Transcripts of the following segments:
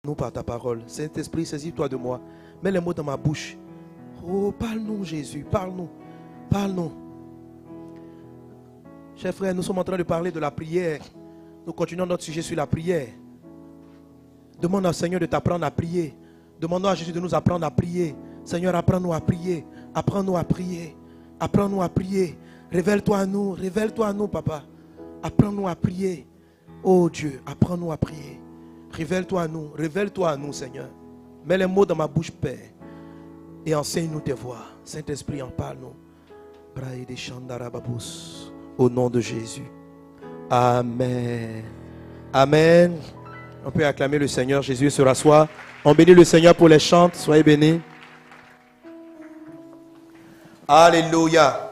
Nous par ta parole. Saint-Esprit, saisis-toi de moi. Mets les mots dans ma bouche. Oh, parle-nous, Jésus. Parle-nous. Parle-nous. Chers frères, nous sommes en train de parler de la prière. Nous continuons notre sujet sur la prière. Demande au Seigneur de t'apprendre à prier. Demandons à Jésus de nous apprendre à prier. Seigneur, apprends-nous à prier. Apprends-nous à prier. Apprends-nous à prier. Révèle-toi à nous, papa. Apprends-nous à prier. Oh Dieu, apprends-nous à prier. Révèle-toi à nous, Seigneur. Mets les mots dans ma bouche, Père. Et enseigne-nous tes voies. Saint-Esprit, en parle-nous. Au nom de Jésus. Amen. Amen. On peut acclamer le Seigneur. Jésus se rassoit. On bénit le Seigneur pour les chants. Soyez bénis. Alléluia.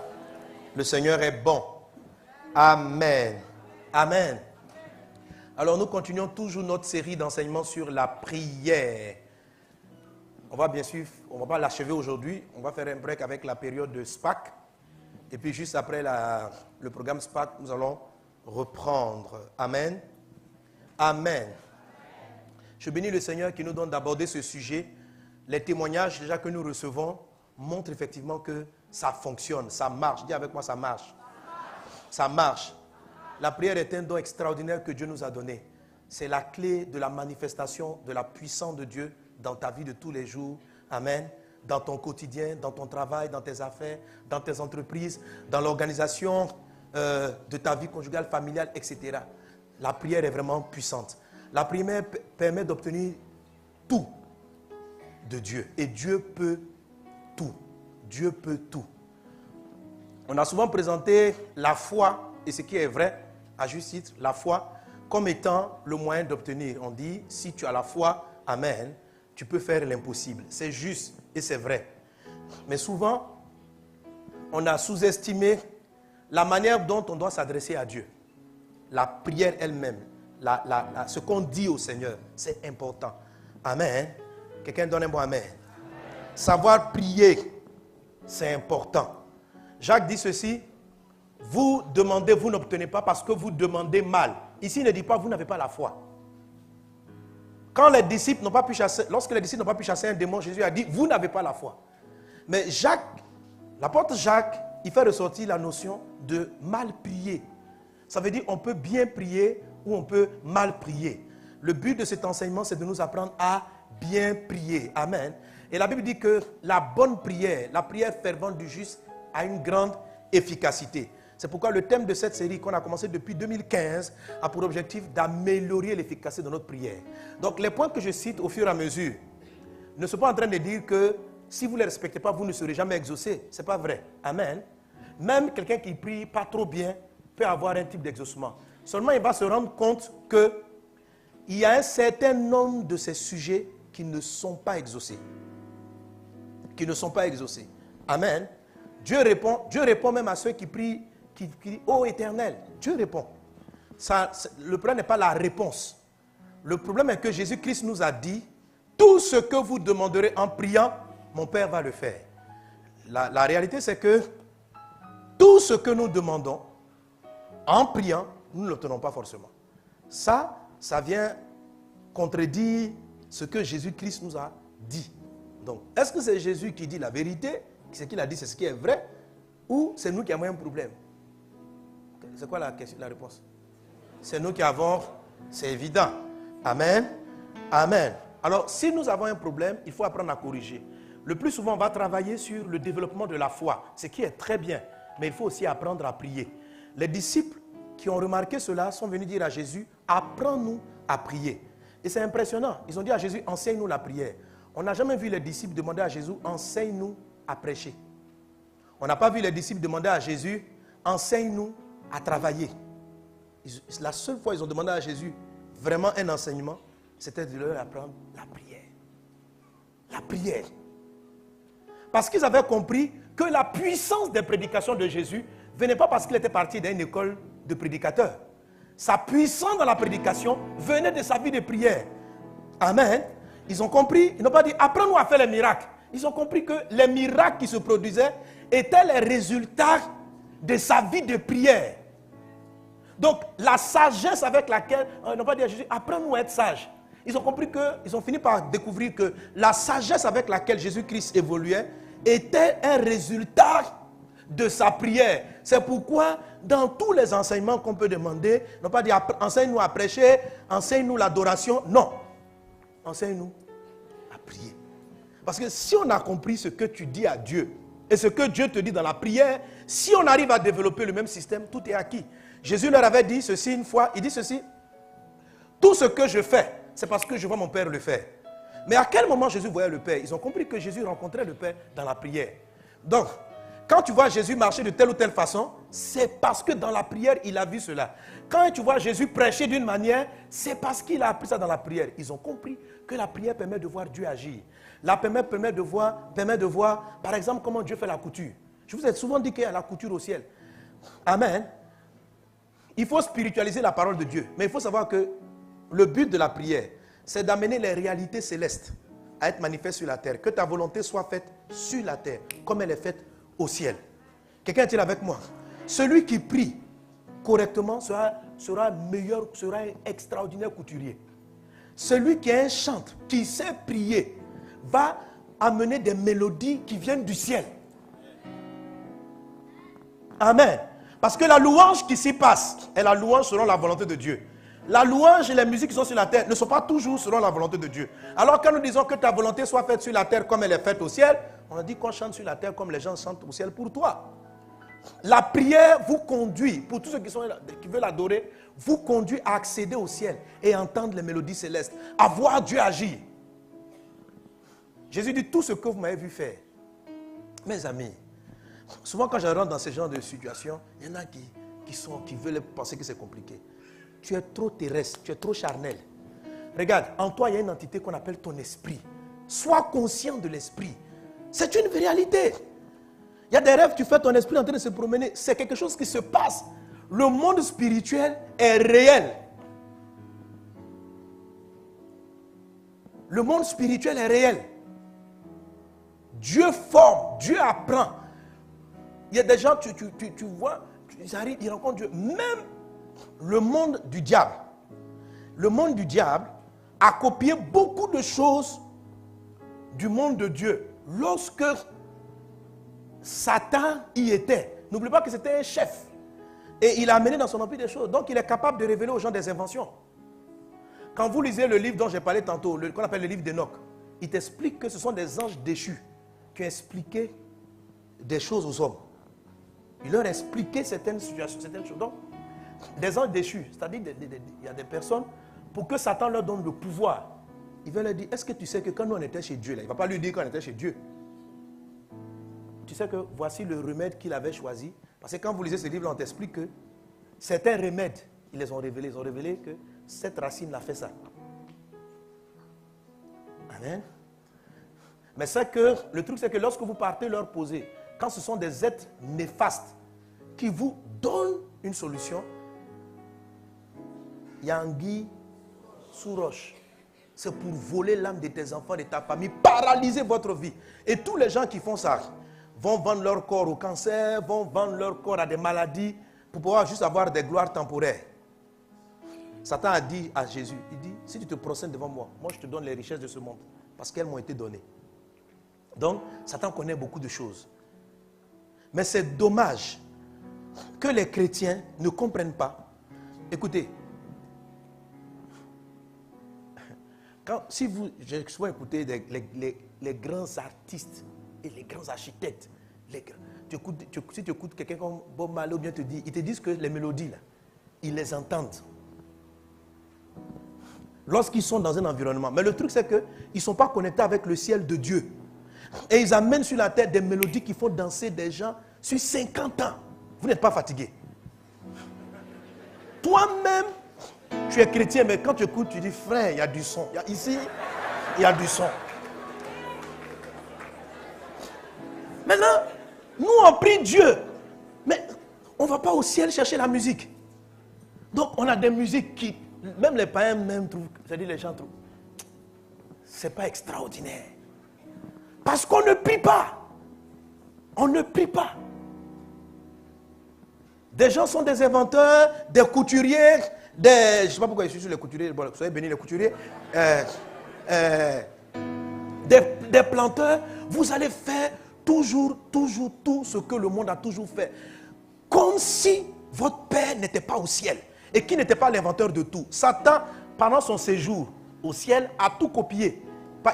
Le Seigneur est bon. Amen. Amen. Alors nous continuons toujours notre série d'enseignements sur la prière. On va bien sûr, on ne va pas l'achever aujourd'hui. On va faire un break avec la période de SPAC. Et puis juste après le programme SPAC, nous allons reprendre. Amen. Amen. Je bénis le Seigneur qui nous donne d'aborder ce sujet. Les témoignages déjà que nous recevons montrent effectivement que ça fonctionne, ça marche. Dis avec moi, ça marche. Ça marche. La prière est un don extraordinaire que Dieu nous a donné. C'est la clé de la manifestation de la puissance de Dieu dans ta vie de tous les jours. Amen. Dans ton quotidien, dans ton travail, dans tes affaires, dans tes entreprises, dans l'organisation de ta vie conjugale, familiale, etc. La prière est vraiment puissante. La prière permet d'obtenir tout de Dieu. Et Dieu peut tout. Dieu peut tout. On a souvent présenté la foi, et ce qui est vrai, à juste titre, la foi, comme étant le moyen d'obtenir. On dit, si tu as la foi, amen, tu peux faire l'impossible. C'est juste et c'est vrai. Mais souvent, on a sous-estimé la manière dont on doit s'adresser à Dieu. La prière elle-même, ce qu'on dit au Seigneur, c'est important. Amen. Quelqu'un donne un bon amen. Savoir prier, c'est important. Jacques dit ceci, vous demandez, vous n'obtenez pas parce que vous demandez mal. Ici, il ne dit pas, vous n'avez pas la foi. Quand les disciples n'ont pas pu chasser, lorsque les disciples n'ont pas pu chasser un démon, Jésus a dit, vous n'avez pas la foi. Mais Jacques, l'apôtre Jacques, il fait ressortir la notion de mal prier. Ça veut dire, on peut bien prier ou on peut mal prier. Le but de cet enseignement, c'est de nous apprendre à bien prier. Amen. Et la Bible dit que la bonne prière, la prière fervente du juste, a une grande efficacité. C'est pourquoi le thème de cette série qu'on a commencé depuis 2015 a pour objectif d'améliorer l'efficacité de notre prière. Donc les points que je cite au fur et à mesure ne sont pas en train de dire que si vous ne les respectez pas, vous ne serez jamais exaucé. Ce n'est pas vrai. Amen. Même quelqu'un qui prie pas trop bien peut avoir un type d'exaucement. Seulement il va se rendre compte qu'il y a un certain nombre de ces sujets qui ne sont pas exaucés. Qui ne sont pas exaucés. Amen. Dieu répond même à ceux qui prient, qui disent « Ô Éternel ». Dieu répond. Le problème n'est pas la réponse. Le problème est que Jésus-Christ nous a dit « Tout ce que vous demanderez en priant, mon Père va le faire ». La réalité, c'est que tout ce que nous demandons en priant, nous ne l'obtenons pas forcément. Ça vient contredire ce que Jésus-Christ nous a dit. Donc, est-ce que c'est Jésus qui dit la vérité? Ce qu'il a dit, c'est ce qui est vrai? Ou c'est nous qui avons un problème? C'est quoi la réponse? C'est nous qui avons, c'est évident. Amen. Amen. Alors, si nous avons un problème, il faut apprendre à corriger. Le plus souvent, on va travailler sur le développement de la foi, ce qui est très bien. Mais il faut aussi apprendre à prier. Les disciples qui ont remarqué cela sont venus dire à Jésus, apprends-nous à prier. Et c'est impressionnant. Ils ont dit à Jésus, enseigne-nous la prière. On n'a jamais vu les disciples demander à Jésus, enseigne-nous à prêcher. On n'a pas vu les disciples demander à Jésus, enseigne-nous à travailler. La seule fois qu'ils ont demandé à Jésus vraiment un enseignement, c'était de leur apprendre la prière. La prière. Parce qu'ils avaient compris que la puissance des prédications de Jésus ne venait pas parce qu'il était parti d'une école de prédicateurs. Sa puissance dans la prédication venait de sa vie de prière. Amen. Ils ont compris, ils n'ont pas dit apprends-nous à faire les miracles. Ils ont compris que les miracles qui se produisaient étaient les résultats de sa vie de prière. Donc, la sagesse avec laquelle, on n'a pas dit à Jésus, apprends-nous à être sage. Ils ont compris ils ont fini par découvrir que la sagesse avec laquelle Jésus-Christ évoluait était un résultat de sa prière. C'est pourquoi dans tous les enseignements qu'on peut demander, non pas dire enseigne-nous à prêcher, enseigne-nous l'adoration, non. Enseigne-nous à prier. Parce que si on a compris ce que tu dis à Dieu et ce que Dieu te dit dans la prière, si on arrive à développer le même système, tout est acquis. Jésus leur avait dit ceci une fois, il dit ceci: tout ce que je fais, c'est parce que je vois mon Père le faire. Mais à quel moment Jésus voyait le Père? Ils ont compris que Jésus rencontrait le Père dans la prière. Donc, quand tu vois Jésus marcher de telle ou telle façon, c'est parce que dans la prière, il a vu cela. Quand tu vois Jésus prêcher d'une manière, c'est parce qu'il a appris ça dans la prière. Ils ont compris que la prière permet de voir Dieu agir. La prière permet de voir, par exemple, comment Dieu fait la couture. Je vous ai souvent dit qu'il y a la couture au ciel. Amen. Il faut spiritualiser la parole de Dieu. Mais il faut savoir que le but de la prière, c'est d'amener les réalités célestes à être manifestes sur la terre. Que ta volonté soit faite sur la terre, comme elle est faite au ciel. Quelqu'un est-il avec moi? Celui qui prie correctement sera meilleur, sera un extraordinaire couturier. Celui qui est un chanteur, qui sait prier, va amener des mélodies qui viennent du ciel. Amen. Parce que la louange qui s'y passe est la louange selon la volonté de Dieu. La louange et les musiques qui sont sur la terre ne sont pas toujours selon la volonté de Dieu. Alors quand nous disons que ta volonté soit faite sur la terre comme elle est faite au ciel, on a dit qu'on chante sur la terre comme les gens chantent au ciel pour toi. La prière vous conduit, pour tous ceux qui veulent adorer, vous conduit à accéder au ciel et entendre les mélodies célestes, à voir Dieu agir. Jésus dit: tout ce que vous m'avez vu faire. Mes amis, souvent quand je rentre dans ce genre de situation, il y en a qui veulent penser que c'est compliqué. Tu es trop terrestre, tu es trop charnel. Regarde, en toi, il y a une entité qu'on appelle ton esprit. Sois conscient de l'esprit. C'est une réalité. Il y a des rêves, tu fais ton esprit en train de se promener. C'est quelque chose qui se passe. Le monde spirituel est réel. Le monde spirituel est réel. Dieu forme, Dieu apprend. Il y a des gens, tu vois, ils arrivent, ils rencontrent Dieu. Même le monde du diable. Le monde du diable a copié beaucoup de choses du monde de Dieu. Lorsque Satan y était, n'oublie pas que c'était un chef. Et il a amené dans son empire des choses. Donc il est capable de révéler aux gens des inventions. Quand vous lisez le livre dont j'ai parlé tantôt, qu'on appelle le livre d'Enoch, il t'explique que ce sont des anges déchus qui ont expliqué des choses aux hommes. Il leur a expliqué certaines situations, certaines choses. Donc, des anges déchus, c'est-à-dire il y a des personnes, pour que Satan leur donne le pouvoir, il va leur dire: est-ce que tu sais que quand nous on était chez Dieu, là, il ne va pas lui dire qu'on était chez Dieu. Tu sais que voici le remède qu'il avait choisi. Parce que quand vous lisez ce livre, on t'explique que certains remèdes, ils les ont révélés. Ils ont révélé que cette racine a fait ça. Amen. Mais c'est que le truc, c'est que lorsque vous partez leur poser, quand ce sont des êtres néfastes qui vous donnent une solution, il y a anguille sous roche. C'est pour voler l'âme de tes enfants, de ta famille, paralyser votre vie. Et tous les gens qui font ça vont vendre leur corps au cancer, vont vendre leur corps à des maladies pour pouvoir juste avoir des gloires temporaires. Satan a dit à Jésus, il dit: si tu te prosternes devant moi, moi je te donne les richesses de ce monde, parce qu'elles m'ont été données. Donc, Satan connaît beaucoup de choses. Mais c'est dommage que les chrétiens ne comprennent pas. Écoutez, j'ai souvent écouté les grands artistes et les grands architectes. Si tu écoutes quelqu'un comme Bob Marley, ou bien ils te disent que les mélodies, là, ils les entendent lorsqu'ils sont dans un environnement. Mais le truc, c'est qu'ils ne sont pas connectés avec le ciel de Dieu. Et ils amènent sur la terre des mélodies qui font danser des gens sur 50 ans. Vous n'êtes pas fatigué. Toi-même, tu es chrétien, mais quand tu écoutes, tu dis: frère, il y a du son. Ici, il y a du son. Maintenant, nous on prie Dieu, mais on ne va pas au ciel chercher la musique. Donc on a des musiques qui, même les païens même trouvent, c'est-à-dire les gens trouvent, c'est pas extraordinaire. Parce qu'on ne prie pas. On ne prie pas. Des gens sont des inventeurs, des couturiers, je ne sais pas pourquoi je suis sur les couturiers, bon, soyez bénis les couturiers, des planteurs, vous allez faire toujours tout ce que le monde a toujours fait. Comme si votre Père n'était pas au ciel et qui n'était pas l'inventeur de tout. Satan, pendant son séjour au ciel, a tout copié.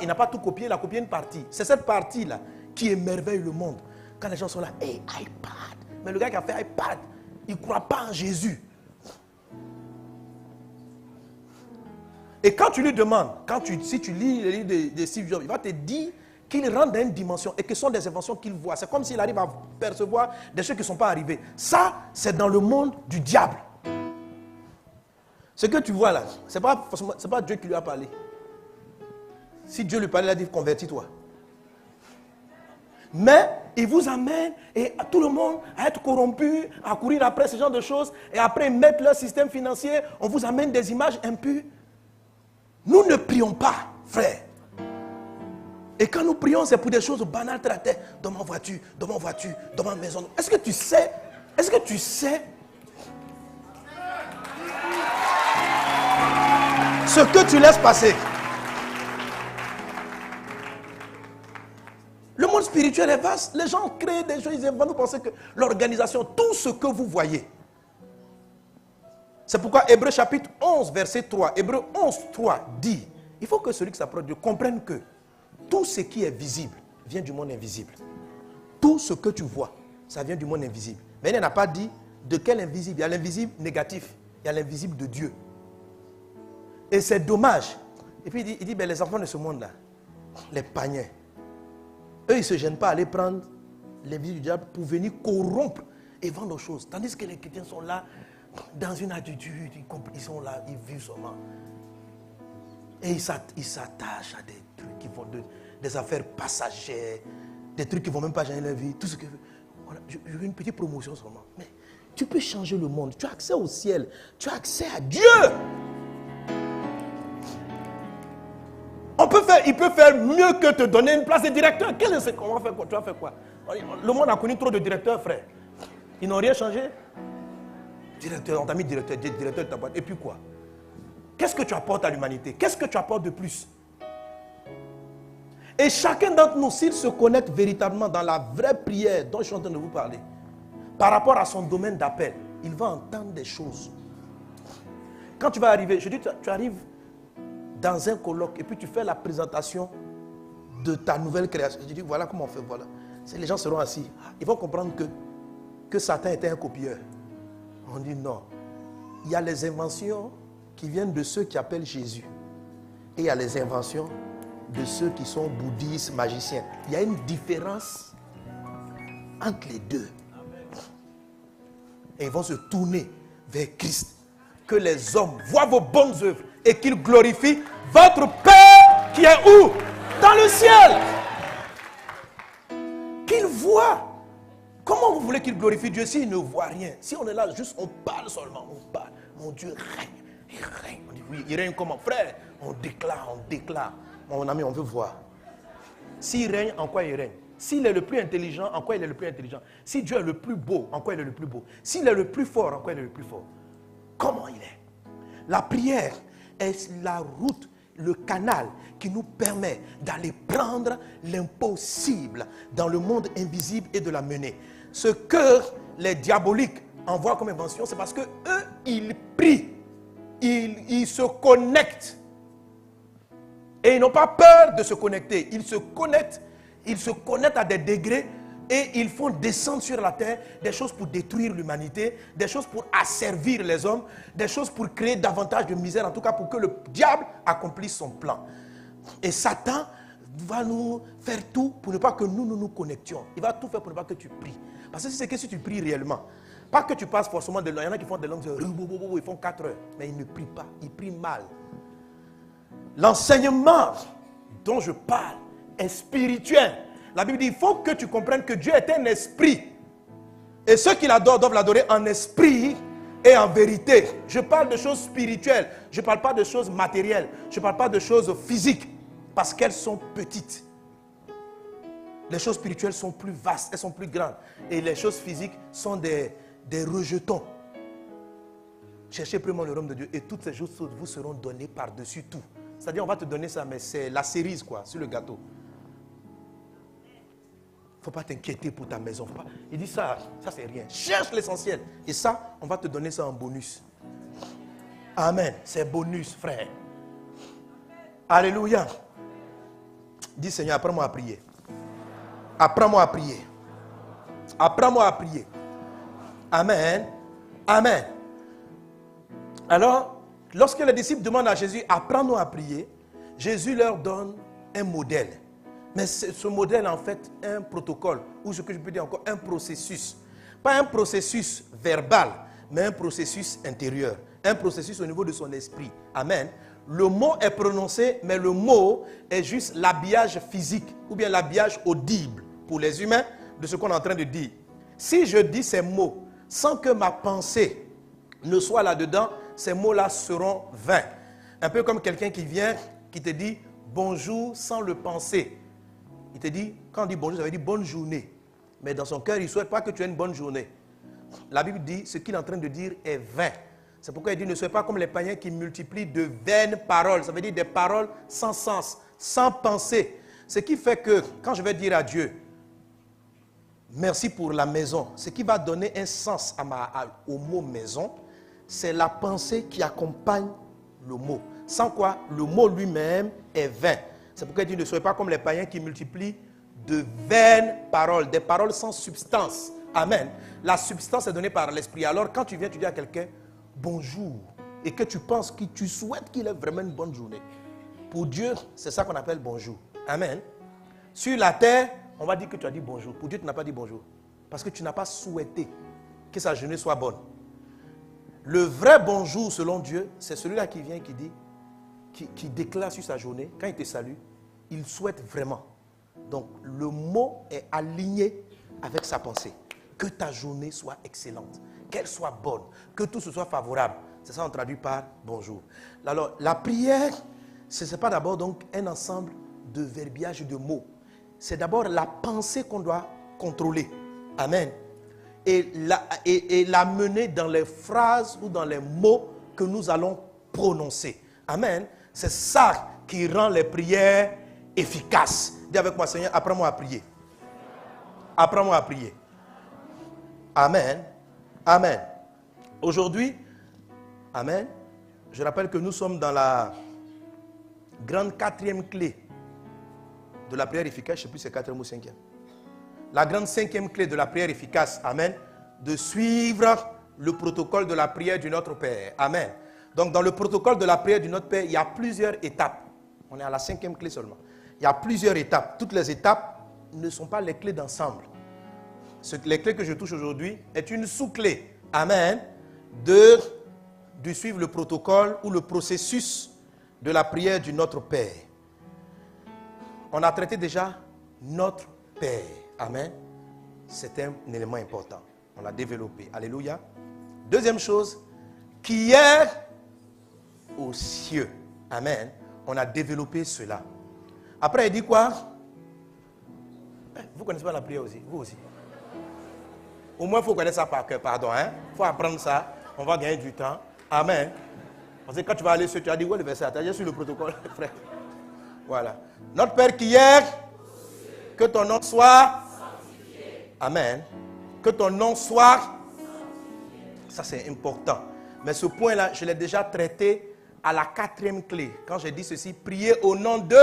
Il n'a pas tout copié, il a copié une partie. C'est cette partie-là qui émerveille le monde. Quand les gens sont là, hey, iPad. Mais le gars qui a fait iPad, il ne croit pas en Jésus. Et quand tu lui demandes, si tu lis les livres de Steve Jobs, il va te dire qu'il rentre dans une dimension et que ce sont des inventions qu'il voit. C'est comme s'il arrive à percevoir des choses qui ne sont pas arrivées. Ça, c'est dans le monde du diable. Ce que tu vois là, ce n'est pas Dieu qui lui a parlé. Si Dieu lui parlait, il a dit convertis-toi. Mais il vous amène et tout le monde à être corrompu, à courir après ce genre de choses. Et après mettre leur système financier, on vous amène des images impures. Nous ne prions pas, frère. Et quand nous prions, c'est pour des choses banales, très terre. Dans ma voiture, dans ma maison. Est-ce que tu sais ce que tu laisses passer? Le monde spirituel est vaste. Les gens créent des choses, ils vont nous penser que l'organisation, tout ce que vous voyez. C'est pourquoi Hébreux chapitre 11, verset 3, Hébreux 11, 3 dit, il faut que celui qui s'approche de Dieu comprenne que tout ce qui est visible vient du monde invisible. Tout ce que tu vois, ça vient du monde invisible. Mais il n'a pas dit de quel invisible. Il y a l'invisible négatif, il y a l'invisible de Dieu. Et c'est dommage. Et puis il dit ben, les enfants de ce monde-là, les païens, eux, ils ne se gênent pas à aller prendre l'invisible du diable pour venir corrompre et vendre aux choses. Tandis que les chrétiens sont là, dans une attitude, ils sont là, ils vivent seulement. Et ils s'attachent à des trucs qui vont des affaires passagères, des trucs qui ne vont même pas changer leur vie. Tout ce que voilà, je veux une petite promotion seulement. Mais tu peux changer le monde. Tu as accès au ciel. Tu as accès à Dieu. Il peut faire mieux que te donner une place de directeur. Comment faire quoi? Tu vas faire quoi? Le monde a connu trop de directeurs, frère. Ils n'ont rien changé. Directeur, on t'a mis directeur de ta boîte. Et puis quoi? Qu'est-ce que tu apportes à l'humanité? Qu'est-ce que tu apportes de plus? Et chacun d'entre nous, s'il se connecte véritablement dans la vraie prière dont je suis en train de vous parler, par rapport à son domaine d'appel, il va entendre des choses. Quand tu vas arriver, je dis, tu arrives dans un colloque et puis tu fais la présentation de ta nouvelle création. Je dis, voilà comment on fait, voilà. Les gens seront assis. Ils vont comprendre que Satan était un copieur. On dit non. Il y a les inventions qui viennent de ceux qui appellent Jésus. Et il y a les inventions de ceux qui sont bouddhistes, magiciens. Il y a une différence entre les deux. Et ils vont se tourner vers Christ. Que les hommes voient vos bonnes œuvres et qu'ils glorifient votre Père qui est où? Dans le ciel. Qu'ils voient. Comment vous voulez qu'il glorifie Dieu s'il ne voit rien? Si on est là, juste on parle seulement, on parle. Mon Dieu règne, il règne. On dit oui, il règne comment? Frère, on déclare. Mon ami, on veut voir. S'il règne, en quoi il règne? S'il est le plus intelligent, en quoi il est le plus intelligent? Si Dieu est le plus beau, en quoi il est le plus beau? S'il est le plus fort, en quoi il est le plus fort? Comment il est? La prière est la route, le canal qui nous permet d'aller prendre l'impossible dans le monde invisible et de la mener. Ce que les diaboliques envoient comme invention, c'est parce que eux, ils prient, ils se connectent. Et ils n'ont pas peur de se connecter. Ils se connectent à des degrés et ils font descendre sur la terre des choses pour détruire l'humanité, des choses pour asservir les hommes, des choses pour créer davantage de misère, en tout cas pour que le diable accomplisse son plan. Et Satan va nous faire tout pour ne pas que nous connections. Il va tout faire pour ne pas que tu pries. Parce que c'est que si tu pries réellement, pas que tu passes forcément de langue. Il y en a qui font des langues, ils font 4 heures, mais ils ne prient pas, ils prient mal. L'enseignement dont je parle est spirituel. La Bible dit, il faut que tu comprennes que Dieu est un esprit. Et ceux qui l'adorent doivent l'adorer en esprit et en vérité. Je parle de choses spirituelles. Je ne parle pas de choses matérielles. Je ne parle pas de choses physiques. Parce qu'elles sont petites. Les choses spirituelles sont plus vastes. Elles sont plus grandes. Et les choses physiques sont des rejetons. Cherchez premièrement le royaume de Dieu et toutes ces choses vous seront données par-dessus tout. C'est-à-dire, on va te donner ça, mais c'est la cerise, quoi, sur le gâteau. Il ne faut pas t'inquiéter pour ta maison. Faut pas... Il dit ça c'est rien. Cherche l'essentiel. Et ça, on va te donner ça en bonus. Amen. C'est bonus, frère. Alléluia. Dis Seigneur, apprends-moi à prier. Apprends-moi à prier. Apprends-moi à prier. Amen. Amen. Alors, lorsque les disciples demandent à Jésus, apprends-nous à prier, Jésus leur donne un modèle. Mais ce modèle, en fait, un protocole, ou ce que je peux dire encore, un processus. Pas un processus verbal, mais un processus intérieur. Un processus au niveau de son esprit. Amen. Le mot est prononcé, mais le mot est juste l'habillage physique, ou bien l'habillage audible pour les humains de ce qu'on est en train de dire. Si je dis ces mots sans que ma pensée ne soit là-dedans, ces mots-là seront vains. Un peu comme quelqu'un qui vient, qui te dit bonjour sans le penser. Il te dit, quand on dit bonjour, ça veut dire bonne journée. Mais dans son cœur, il ne souhaite pas que tu aies une bonne journée. La Bible dit, ce qu'il est en train de dire est vain. C'est pourquoi il dit, ne soyez pas comme les païens qui multiplient de vaines paroles. Ça veut dire des paroles sans sens, sans pensée. Ce qui fait que, quand je vais dire à Dieu, merci pour la maison, ce qui va donner un sens au mot maison, c'est la pensée qui accompagne le mot. Sans quoi, le mot lui-même est vain. C'est pourquoi il dit, ne soyez pas comme les païens qui multiplient de vaines paroles, des paroles sans substance. Amen. La substance est donnée par l'esprit. Alors, quand tu viens, tu dis à quelqu'un, bonjour, et que tu penses que tu souhaites qu'il ait vraiment une bonne journée. Pour Dieu, c'est ça qu'on appelle bonjour. Amen. Sur la terre, on va dire que tu as dit bonjour. Pour Dieu, tu n'as pas dit bonjour. Parce que tu n'as pas souhaité que sa journée soit bonne. Le vrai bonjour, selon Dieu, c'est celui-là qui vient, qui dit, qui déclare sur sa journée, quand il te salue, il souhaite vraiment. Donc, le mot est aligné avec sa pensée. Que ta journée soit excellente, qu'elle soit bonne, que tout ce soit favorable. C'est ça qu'on traduit par bonjour. Alors, la prière, ce n'est pas d'abord donc un ensemble de verbiage de mots. C'est d'abord la pensée qu'on doit contrôler. Amen. Et la mener dans les phrases ou dans les mots que nous allons prononcer. Amen. C'est ça qui rend les prières efficaces. Dis avec moi, Seigneur, apprends-moi à prier. Apprends-moi à prier. Amen. Amen. Aujourd'hui, amen, je rappelle que nous sommes dans la grande 4e clé de la prière efficace. Je ne sais plus si c'est 4e ou 5e. La grande 5e clé de la prière efficace, amen, de suivre le protocole de la prière du Notre Père. Amen. Donc, dans le protocole de la prière du Notre Père, il y a plusieurs étapes. On est à la 5e clé seulement. Il y a plusieurs étapes. Toutes les étapes ne sont pas les clés d'ensemble. Les clés que je touche aujourd'hui est une sous-clé. Amen. De suivre le protocole ou le processus de la prière du Notre Père. On a traité déjà Notre Père. Amen. C'est un élément important. On l'a développé. Alléluia. Deuxième chose, qui est aux cieux. Amen. On a développé cela. Après, il dit quoi? Vous connaissez pas la prière aussi? Vous aussi? Au moins, il faut connaître ça par cœur. Pardon. Il faut apprendre ça. On va gagner du temps. Amen. Parce que quand tu vas aller sur, tu as dit, où est le verset? Tu as dit sur le protocole, frère. Voilà. Notre Père qui est, que ton nom soit sanctifié. Amen. Que ton nom soit sanctifié. Ça, c'est important. Mais ce point-là, je l'ai déjà traité à la 4e clé. Quand j'ai dit ceci, priez au nom de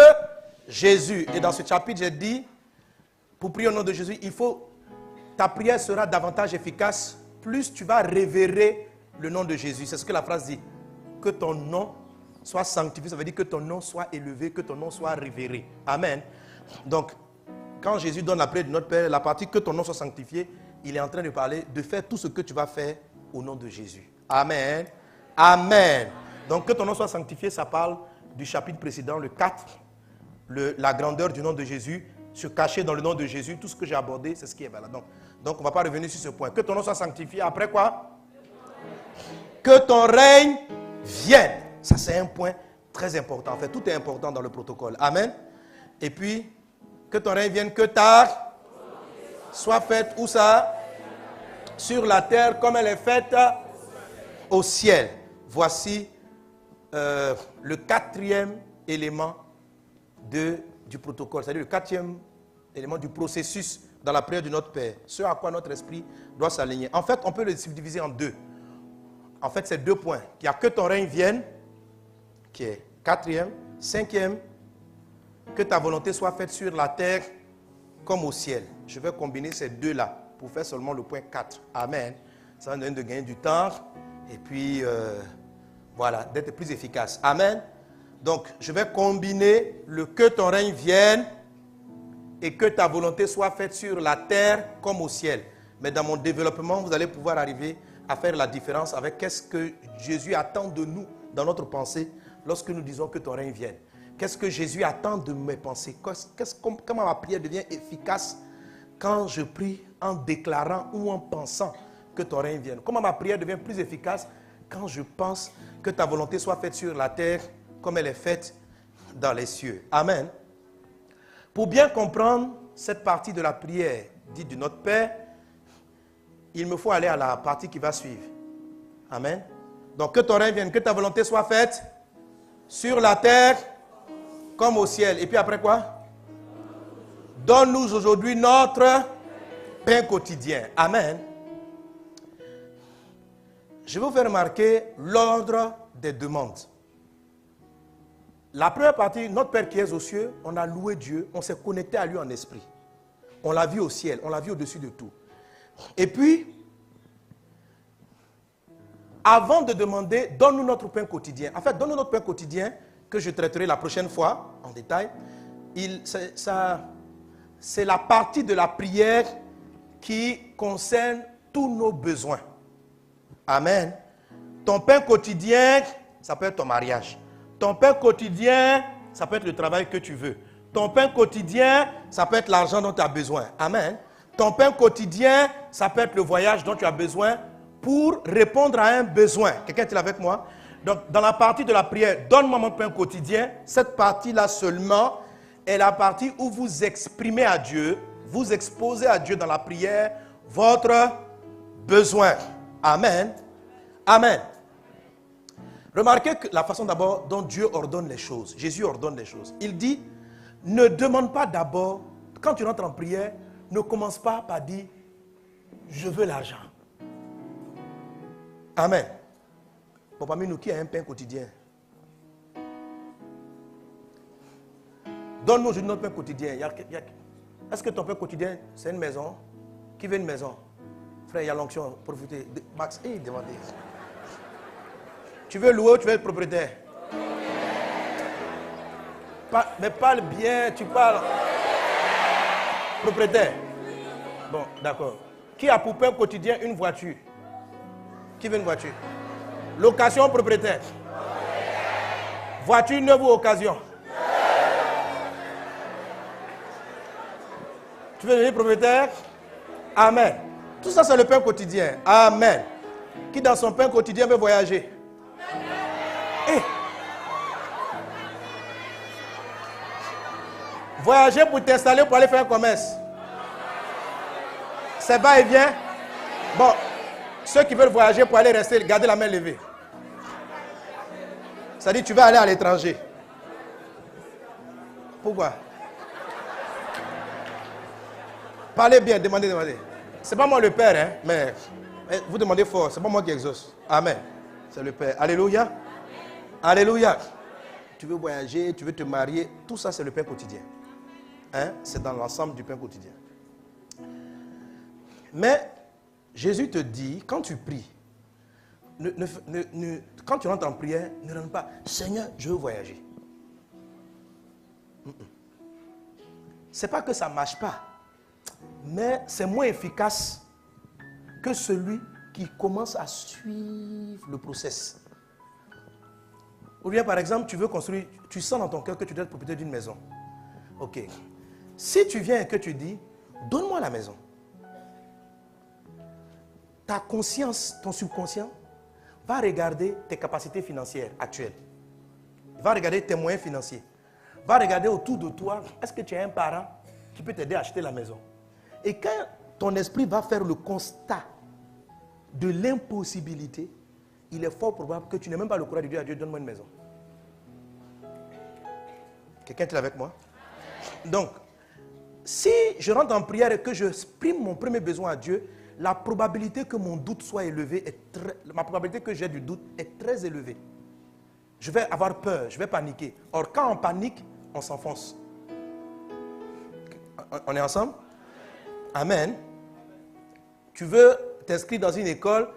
Jésus. Et dans ce chapitre, j'ai dit, pour prier au nom de Jésus, ta prière sera davantage efficace, plus tu vas révérer le nom de Jésus. C'est ce que la phrase dit. Que ton nom soit sanctifié, ça veut dire que ton nom soit élevé, que ton nom soit révéré. Amen. Donc, quand Jésus donne la prière de notre Père, la partie que ton nom soit sanctifié, il est en train de parler de faire tout ce que tu vas faire au nom de Jésus. Amen. Amen. Donc, que ton nom soit sanctifié, ça parle du chapitre précédent, le 4, la grandeur du nom de Jésus, se cacher dans le nom de Jésus. Tout ce que j'ai abordé, c'est ce qui est là. Donc, on ne va pas revenir sur ce point. Que ton nom soit sanctifié. Après quoi? Que ton règne vienne. Ça, c'est un point très important. En fait, tout est important dans le protocole. Amen. Et puis, que ton règne vienne, que ta soit faite, où ça? Sur la terre, comme elle est faite au ciel. voici le quatrième élément du protocole, c'est-à-dire le quatrième élément du processus dans la prière de notre Père, ce à quoi notre esprit doit s'aligner. En fait, on peut le subdiviser en deux. En fait, c'est 2 points. Il n'y a que ton règne vienne, qui est quatrième. Cinquième, que ta volonté soit faite sur la terre comme au ciel. Je vais combiner ces deux-là pour faire seulement le point 4. Amen. Ça va nous donner de gagner du temps et puis, voilà, d'être plus efficace. Amen. Donc, je vais combiner le que ton règne vienne et que ta volonté soit faite sur la terre comme au ciel. Mais dans mon développement, vous allez pouvoir arriver à faire la différence avec qu'est-ce que Jésus attend de nous dans notre pensée lorsque nous disons que ton règne vienne. Qu'est-ce que Jésus attend de mes pensées? Comment ma prière devient efficace quand je prie en déclarant ou en pensant que ton règne vienne? Comment ma prière devient plus efficace quand je pense que ta volonté soit faite sur la terre comme elle est faite dans les cieux? Amen. Pour bien comprendre cette partie de la prière dite de notre Père, il me faut aller à la partie qui va suivre. Amen. Donc que ton règne vienne, que ta volonté soit faite sur la terre comme au ciel. Et puis après quoi? Donne-nous aujourd'hui notre pain quotidien. Amen. Je vais vous faire remarquer l'ordre des demandes. La première partie, notre Père qui est aux cieux, on a loué Dieu, on s'est connecté à lui en esprit. On l'a vu au ciel, on l'a vu au-dessus de tout. Et puis, avant de demander, donne-nous notre pain quotidien. En fait, donne-nous notre pain quotidien, que je traiterai la prochaine fois en détail. C'est la partie de la prière qui concerne tous nos besoins. Amen. Ton pain quotidien, ça peut être ton mariage. Ton pain quotidien, ça peut être le travail que tu veux. Ton pain quotidien, ça peut être l'argent dont tu as besoin. Amen. Ton pain quotidien, ça peut être le voyage dont tu as besoin pour répondre à un besoin. Quelqu'un est-il avec moi? Donc, dans la partie de la prière, donne-moi mon pain quotidien, cette partie-là seulement est la partie où vous exprimez à Dieu, vous exposez à Dieu dans la prière votre besoin. Amen. Amen. Remarquez que la façon d'abord dont Dieu ordonne les choses, Jésus ordonne les choses. Il dit, ne demande pas d'abord, quand tu rentres en prière, ne commence pas par dire, je veux l'argent. Amen. Bon, parmi nous, qui a un pain quotidien? Donne-nous aujourd'hui notre pain quotidien. Est-ce que ton pain quotidien, c'est une maison? Qui veut une maison? Frère, il y a l'onction. Profitez. Max, demandez. Tu veux louer ou tu veux être propriétaire? Mais parle bien, tu parles. Propriétaire. Bon, d'accord. Qui a pour pain quotidien une voiture? Qui veut une voiture? Location ou propriétaire? Voiture neuve ou occasion? Tu veux devenir propriétaire? Amen. Tout ça, c'est le pain quotidien. Amen. Qui dans son pain quotidien veut voyager? Voyager pour t'installer, pour aller faire un commerce. C'est va et vient. Bon, ceux qui veulent voyager pour aller rester, garder la main levée. Ça dit, tu vas aller à l'étranger. Pourquoi? Parlez bien, demandez. C'est pas moi le Père, hein, mais vous demandez fort, c'est pas moi qui exauce. Amen. C'est le Père. Alléluia. Amen. Alléluia. Tu veux voyager, tu veux te marier, tout ça c'est le pain quotidien. Hein? C'est dans l'ensemble du pain quotidien. Mais Jésus te dit, quand tu pries, quand tu rentres en prière, ne rentre pas, Seigneur, je veux voyager. C'est pas que ça ne marche pas, mais c'est moins efficace que celui qui commence à suivre le process. Ou bien, par exemple, tu veux construire, tu sens dans ton cœur que tu dois être propriétaire d'une maison. Ok. Si tu viens et que tu dis, donne-moi la maison. Ta conscience, ton subconscient, va regarder tes capacités financières actuelles. Va regarder tes moyens financiers. Va regarder autour de toi, est-ce que tu as un parent qui peut t'aider à acheter la maison? Et quand ton esprit va faire le constat de l'impossibilité, il est fort probable que tu n'aies même pas le courage de dire à Dieu, donne-moi une maison. Quelqu'un est avec moi? Donc, si je rentre en prière et que je exprime mon premier besoin à Dieu, la probabilité que mon doute soit élevé, ma probabilité que j'ai du doute est très élevée. Je vais avoir peur, je vais paniquer. Or, quand on panique, on s'enfonce. On est ensemble? Amen. Tu veux t'inscrire dans une école,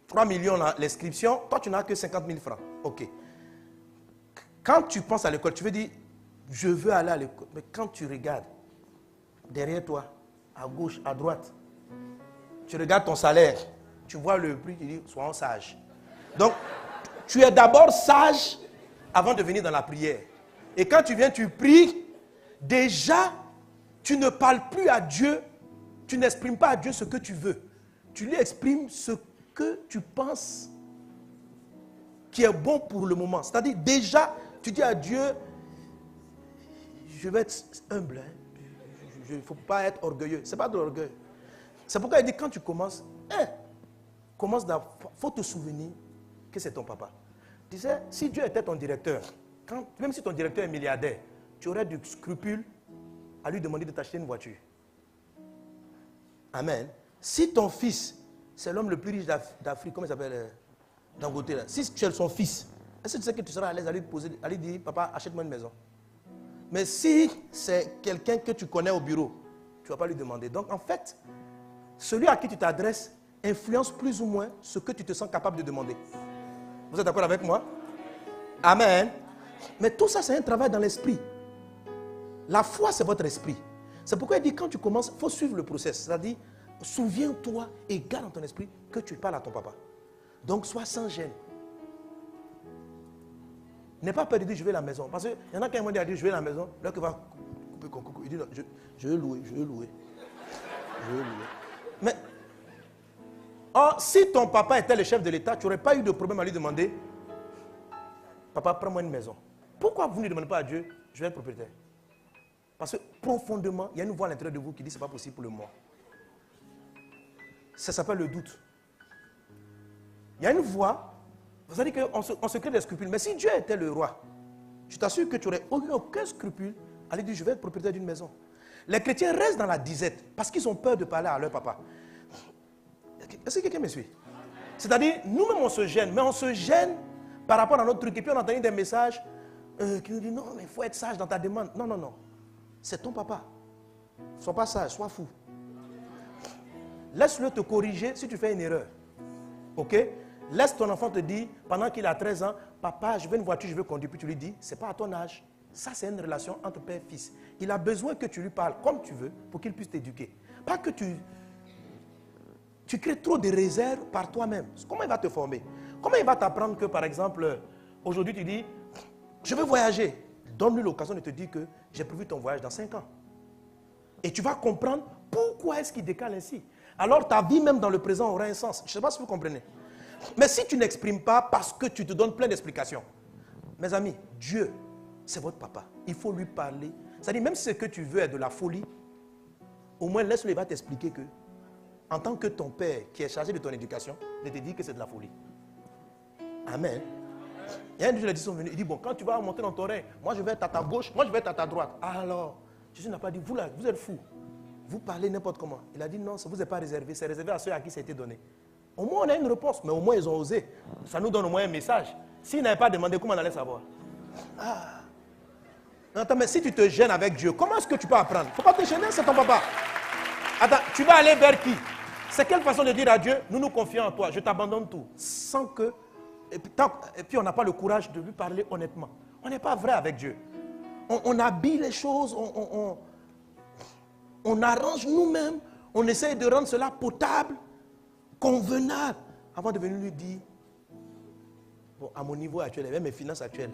3 millions l'inscription, toi tu n'as que 50 000 francs. Ok. Quand tu penses à l'école, tu veux dire, je veux aller à l'école. Mais quand tu regardes, derrière toi, à gauche, à droite, tu regardes ton salaire, tu vois le prix, tu dis, soyons sages. Donc, tu es d'abord sage avant de venir dans la prière. Et quand tu viens, tu pries, déjà, tu ne parles plus à Dieu, tu n'exprimes pas à Dieu ce que tu veux. Tu lui exprimes ce que tu penses qui est bon pour le moment. C'est-à-dire, déjà, tu dis à Dieu, je vais être humble, hein. Il ne faut pas être orgueilleux. Ce n'est pas de l'orgueil. C'est pourquoi il dit, quand tu commences, faut te souvenir que c'est ton papa. Tu sais, si Dieu était ton directeur, même si ton directeur est milliardaire, tu aurais du scrupule à lui demander de t'acheter une voiture. Amen. Si ton fils, c'est l'homme le plus riche d'Afrique, comment il s'appelle Dangote là. Si tu es son fils, est-ce que tu sais que tu seras à l'aise à lui dire, papa, achète-moi une maison? Mais si c'est quelqu'un que tu connais au bureau, tu ne vas pas lui demander. Donc en fait, celui à qui tu t'adresses influence plus ou moins ce que tu te sens capable de demander. Vous êtes d'accord avec moi? Amen. Mais tout ça, c'est un travail dans l'esprit. La foi, c'est votre esprit. C'est pourquoi il dit, quand tu commences, il faut suivre le process. C'est-à-dire, souviens-toi et garde dans ton esprit que tu parles à ton papa. Donc, sois sans gêne. N'aie pas peur de dire, je vais à la maison. Parce qu'il y en a qui m'ont dit, je vais à la maison. Là, il va couper. Il dit, non, je vais louer. Mais, si ton papa était le chef de l'État, tu n'aurais pas eu de problème à lui demander, papa, prends-moi une maison. Pourquoi vous ne demandez pas à Dieu, je vais être propriétaire? Parce que profondément, il y a une voix à l'intérieur de vous qui dit, ce n'est pas possible pour le moi. Ça s'appelle le doute. Il y a une voix, vous allez dire qu'on se crée des scrupules. Mais si Dieu était le roi, je t'assure que tu n'aurais aucun scrupule à lui dire, je vais être propriétaire d'une maison. Les chrétiens restent dans la disette parce qu'ils ont peur de parler à leur papa. Est-ce que quelqu'un me suit? C'est-à-dire, nous-mêmes on se gêne, mais on se gêne par rapport à notre truc. Et puis on entend des messages qui nous disent, non, mais il faut être sage dans ta demande. Non. C'est ton papa. Sois pas sage, sois fou. Laisse-le te corriger si tu fais une erreur. Ok? Laisse ton enfant te dire, pendant qu'il a 13 ans, papa, je veux une voiture, je veux conduire. Puis tu lui dis, ce n'est pas à ton âge. Ça, c'est une relation entre père et fils. Il a besoin que tu lui parles comme tu veux pour qu'il puisse t'éduquer. Pas que tu crées trop de réserves par toi-même. Comment il va te former? Comment il va t'apprendre que, par exemple, aujourd'hui tu dis, je veux voyager. Donne-lui l'occasion de te dire que j'ai prévu ton voyage dans 5 ans. Et tu vas comprendre pourquoi est-ce qu'il décale ainsi. Alors ta vie même dans le présent aura un sens. Je ne sais pas si vous comprenez. Mais si tu n'exprimes pas parce que tu te donnes plein d'explications, mes amis, Dieu, c'est votre papa. Il faut lui parler. C'est-à-dire, même si ce que tu veux est de la folie, au moins laisse-le, il va t'expliquer que, en tant que ton père qui est chargé de ton éducation, ne te dit que c'est de la folie. Amen. Il y a un jour, les sont venus, il dit, bon, quand tu vas monter dans ton règne, moi je vais être à ta gauche, moi je vais être à ta droite. Alors, Jésus n'a pas dit, vous là, vous êtes fous. Vous parlez n'importe comment. Il a dit, non, ça ne vous est pas réservé, c'est réservé à ceux à qui ça a été donné. Au moins, on a une réponse, mais au moins, ils ont osé. Ça nous donne au moins un message. S'ils n'avaient pas demandé, comment on allait savoir? Attends, mais si tu te gênes avec Dieu, comment est-ce que tu peux apprendre? Il ne faut pas te gêner, c'est ton papa. Attends, tu vas aller vers qui? C'est quelle façon de dire à Dieu, nous nous confions en toi, je t'abandonne tout, sans que... Et puis on n'a pas le courage de lui parler honnêtement. On n'est pas vrai avec Dieu. On habille les choses, on arrange nous-mêmes, on essaye de rendre cela potable, convenable, avant de venir lui dire, bon, à mon niveau actuel, même mes finances actuelles,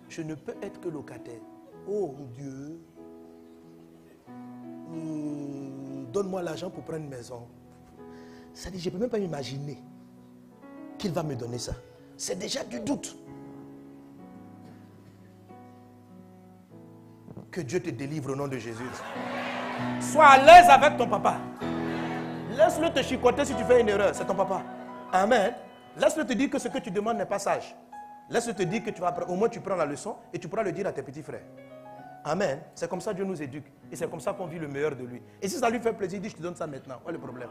je ne peux être que locataire. Oh Dieu, donne-moi l'argent pour prendre une maison. Ça dit, je ne peux même pas imaginer qu'il va me donner ça. C'est déjà du doute. Que Dieu te délivre au nom de Jésus. Sois à l'aise avec ton papa. Laisse-le te chicoter si tu fais une erreur. C'est ton papa. Amen. Laisse-le te dire que ce que tu demandes n'est pas sage. Laisse-le te dire que au moins tu prends la leçon et tu pourras le dire à tes petits frères. Amen. C'est comme ça que Dieu nous éduque. Et c'est comme ça qu'on vit le meilleur de lui. Et si ça lui fait plaisir, il dit, je te donne ça maintenant. Quel est le problème?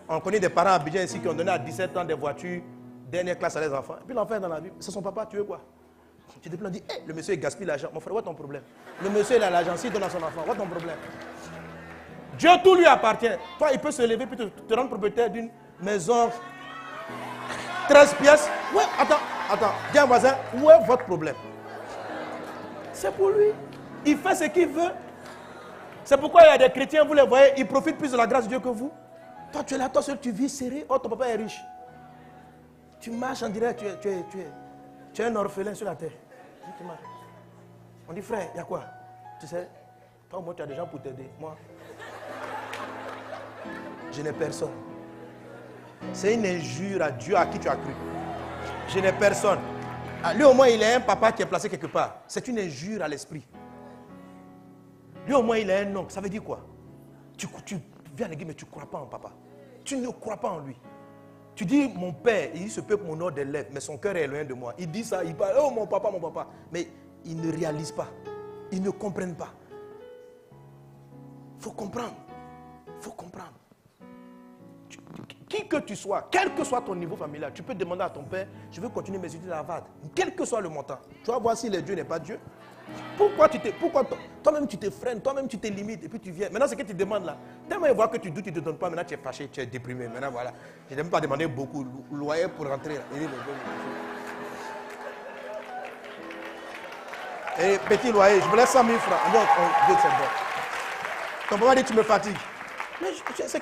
On connaît des parents à Abidjan ici qui ont donné à 17 ans des voitures, dernière classe à les enfants. Et puis l'enfant est dans la vie. C'est son papa, tu veux quoi? Tu te plains, dis, hey, le monsieur il gaspille l'argent. Mon frère, où est ton problème? Le monsieur il a l'argent, s'il donne à son enfant, où est ton problème? Dieu, tout lui appartient. Toi, il peut se lever et te rendre propriétaire d'une maison 13 pièces. Ouais, attends. Dis à un voisin, où est votre problème? C'est pour lui. Il fait ce qu'il veut. C'est pourquoi il y a des chrétiens, vous les voyez, ils profitent plus de la grâce de Dieu que vous. Toi, tu es là, toi seul, tu vis serré. Oh, ton papa est riche. Tu marches en direct, tu es un orphelin sur la terre. On dit, frère, il y a quoi? Tu sais, toi, moi, tu as des gens pour t'aider. Moi, je n'ai personne. C'est une injure à Dieu à qui tu as cru. Je n'ai personne. Lui, au moins, il est un papa qui est placé quelque part. C'est une injure à l'esprit. Lui, au moins, il est un oncle. Ça veut dire quoi? Tu viens à l'église, mais tu ne crois pas en papa. Tu ne crois pas en lui. Tu dis, mon père, il dit, ce peuple m'honore des lèvres, mais son cœur est loin de moi. Il dit ça, il parle, oh mon papa. Mais ils ne réalisent pas. Ils ne comprennent pas. Il faut comprendre. Il faut comprendre. Qui que tu sois, quel que soit ton niveau familial, tu peux demander à ton père, je veux continuer mes études à Harvard, quel que soit le montant. Tu vas voir si le Dieu n'est pas Dieu. Pourquoi toi-même tu te freines, toi-même tu te limites et puis tu viens. Maintenant, ce que tu demandes là, tellement il voit que tu doutes, il ne te donne pas, maintenant tu es fâché, tu es déprimé. Maintenant voilà, je n'ai même pas demandé beaucoup, loyer pour rentrer. Et petit loyer, je me laisse 100 000 francs. Non, Dieu c'est bon. Ton papa dit tu me fatigues. Mais c'est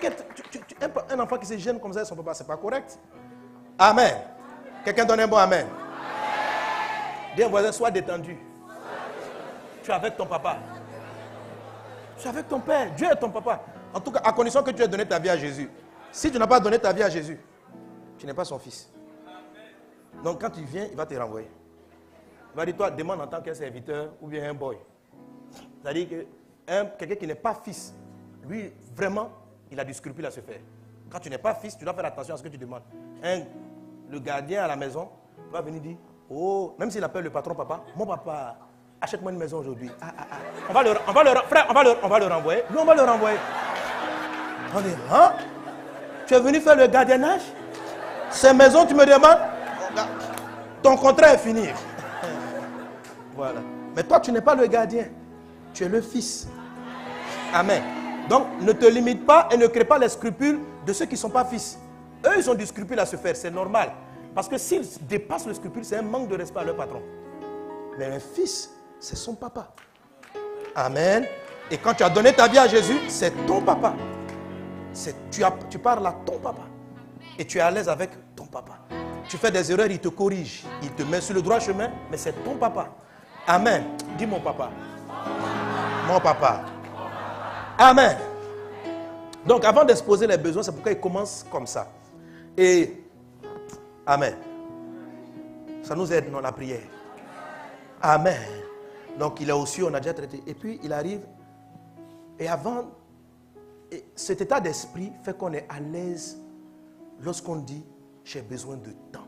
un enfant qui se gêne comme ça, son papa, c'est pas correct. Amen. Quelqu'un donne un bon amen. Dis à un voisin, sois détendu. Tu es avec ton papa. Tu es avec ton père. Dieu est ton papa. En tout cas, à condition que tu aies donné ta vie à Jésus. Si tu n'as pas donné ta vie à Jésus, tu n'es pas son fils. Donc quand tu viens, il va te renvoyer. Il va dire, toi, demande en tant qu'un serviteur ou bien un boy. C'est-à-dire que quelqu'un qui n'est pas fils, lui, vraiment, il a du scrupule à se faire. Quand tu n'es pas fils, tu dois faire attention à ce que tu demandes. Le gardien à la maison va venir dire, oh, même s'il appelle le patron papa, mon papa, achète-moi une maison aujourd'hui. On va le renvoyer. Nous, on va le renvoyer. On dit, hein? Tu es venu faire le gardiennage? Ces maisons, tu me demandes? Ton contrat est fini. Voilà. Mais toi, tu n'es pas le gardien. Tu es le fils. Amen. Donc, ne te limite pas et ne crée pas les scrupules de ceux qui ne sont pas fils. Eux, ils ont du scrupule à se faire. C'est normal. Parce que s'ils dépassent le scrupule, c'est un manque de respect à leur patron. Mais un fils, c'est son papa. Amen. Et quand tu as donné ta vie à Jésus, c'est ton papa. Tu parles à ton papa. Et tu es à l'aise avec ton papa. Tu fais des erreurs, il te corrige. Il te met sur le droit chemin, mais c'est ton papa. Amen. Dis mon papa. Mon papa. Amen. Donc avant d'exposer les besoins, c'est pourquoi il commence comme ça. Et amen. Ça nous aide dans la prière. Amen. Donc il est aussi, on a déjà traité. Et puis il arrive. Et avant, cet état d'esprit fait qu'on est à l'aise lorsqu'on dit j'ai besoin de temps.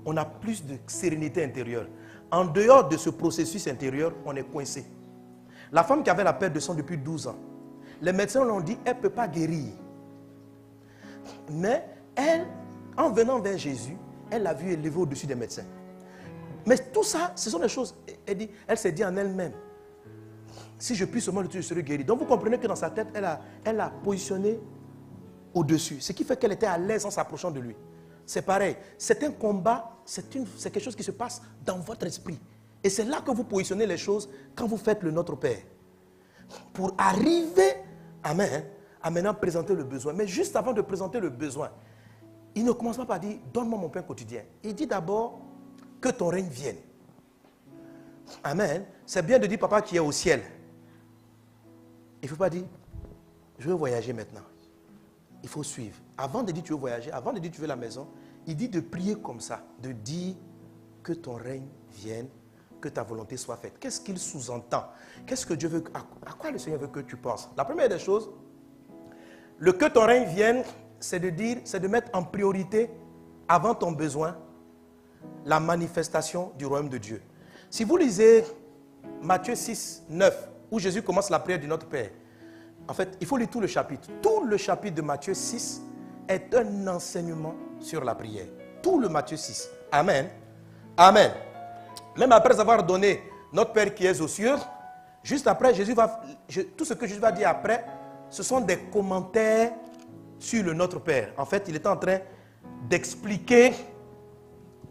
On a plus de sérénité intérieure. En dehors de ce processus intérieur, on est coincé. La femme qui avait la perte de sang depuis 12 ans, les médecins l'ont dit, elle ne peut pas guérir. Mais elle, en venant vers Jésus, elle l'a vu élevé au-dessus des médecins. Mais tout ça, ce sont des choses. Elle s'est dit en elle-même, si je puis seulement le tuer, je serai guéri. Donc vous comprenez que dans sa tête, elle a positionné au-dessus. Ce qui fait qu'elle était à l'aise en s'approchant de lui. C'est pareil. C'est un combat, c'est quelque chose qui se passe dans votre esprit. Et c'est là que vous positionnez les choses quand vous faites le Notre Père. Pour arriver, amen, à maintenant présenter le besoin. Mais juste avant de présenter le besoin, il ne commence pas par dire, donne-moi mon pain quotidien. Il dit d'abord, que ton règne vienne. Amen. C'est bien de dire, papa qui est au ciel. Il ne faut pas dire, je veux voyager maintenant. Il faut suivre. Avant de dire tu veux voyager, avant de dire tu veux la maison, il dit de prier comme ça, de dire que ton règne vienne, que ta volonté soit faite. Qu'est-ce qu'il sous-entend? Qu'est-ce que Dieu veut? À quoi le Seigneur veut que tu penses? La première des choses, le que ton règne vienne, c'est de dire, c'est de mettre en priorité avant ton besoin, la manifestation du royaume de Dieu. Si vous lisez Matthieu 6, 9, où Jésus commence la prière du Notre Père, en fait, il faut lire tout le chapitre. Tout le chapitre de Matthieu 6 est un enseignement sur la prière. Tout le Matthieu 6. Amen. Amen. Même après avoir donné Notre Père qui est aux cieux, juste après, tout ce que Jésus va dire après, ce sont des commentaires sur le Notre Père. En fait, il est en train d'expliquer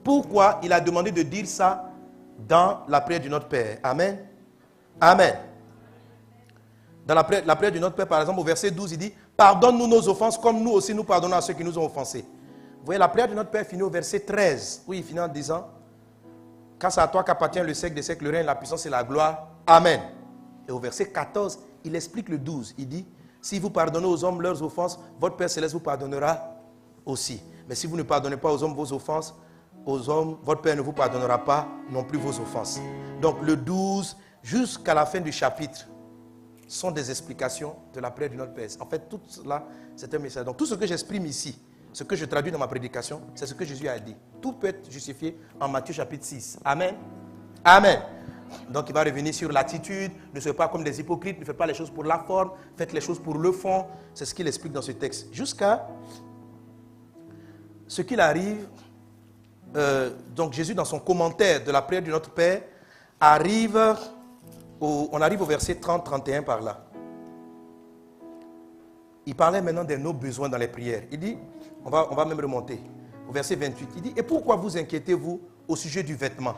pourquoi il a demandé de dire ça dans la prière du Notre Père. Amen. Amen. Dans la prière du Notre Père, par exemple, au verset 12, il dit « Pardonne-nous nos offenses comme nous aussi nous pardonnons à ceux qui nous ont offensés. » Vous voyez, la prière du Notre Père finit au verset 13, où il finit en disant « Car c'est à toi qu'appartient le siècle des siècles, le règne, la puissance et la gloire. Amen. » Et au verset 14, il explique le 12. Il dit « Si vous pardonnez aux hommes leurs offenses, votre Père Céleste vous pardonnera aussi. Mais si vous ne pardonnez pas aux hommes vos offenses, aux hommes, votre Père ne vous pardonnera pas non plus vos offenses. » Donc le 12 jusqu'à la fin du chapitre sont des explications de la prière du Notre Père. En fait, tout cela, c'est un message. Donc tout ce que j'exprime ici, ce que je traduis dans ma prédication, c'est ce que Jésus a dit. Tout peut être justifié en Matthieu chapitre 6. Amen. Amen. Donc il va revenir sur l'attitude. Ne soyez pas comme des hypocrites, ne faites pas les choses pour la forme, faites les choses pour le fond. C'est ce qu'il explique dans ce texte. Jusqu'à ce qu'il arrive, donc Jésus dans son commentaire de la prière du Notre Père, on arrive au verset 30-31 par là. Il parlait maintenant de nos besoins dans les prières. Il dit, on va même remonter au verset 28. Il dit, et pourquoi vous inquiétez-vous au sujet du vêtement?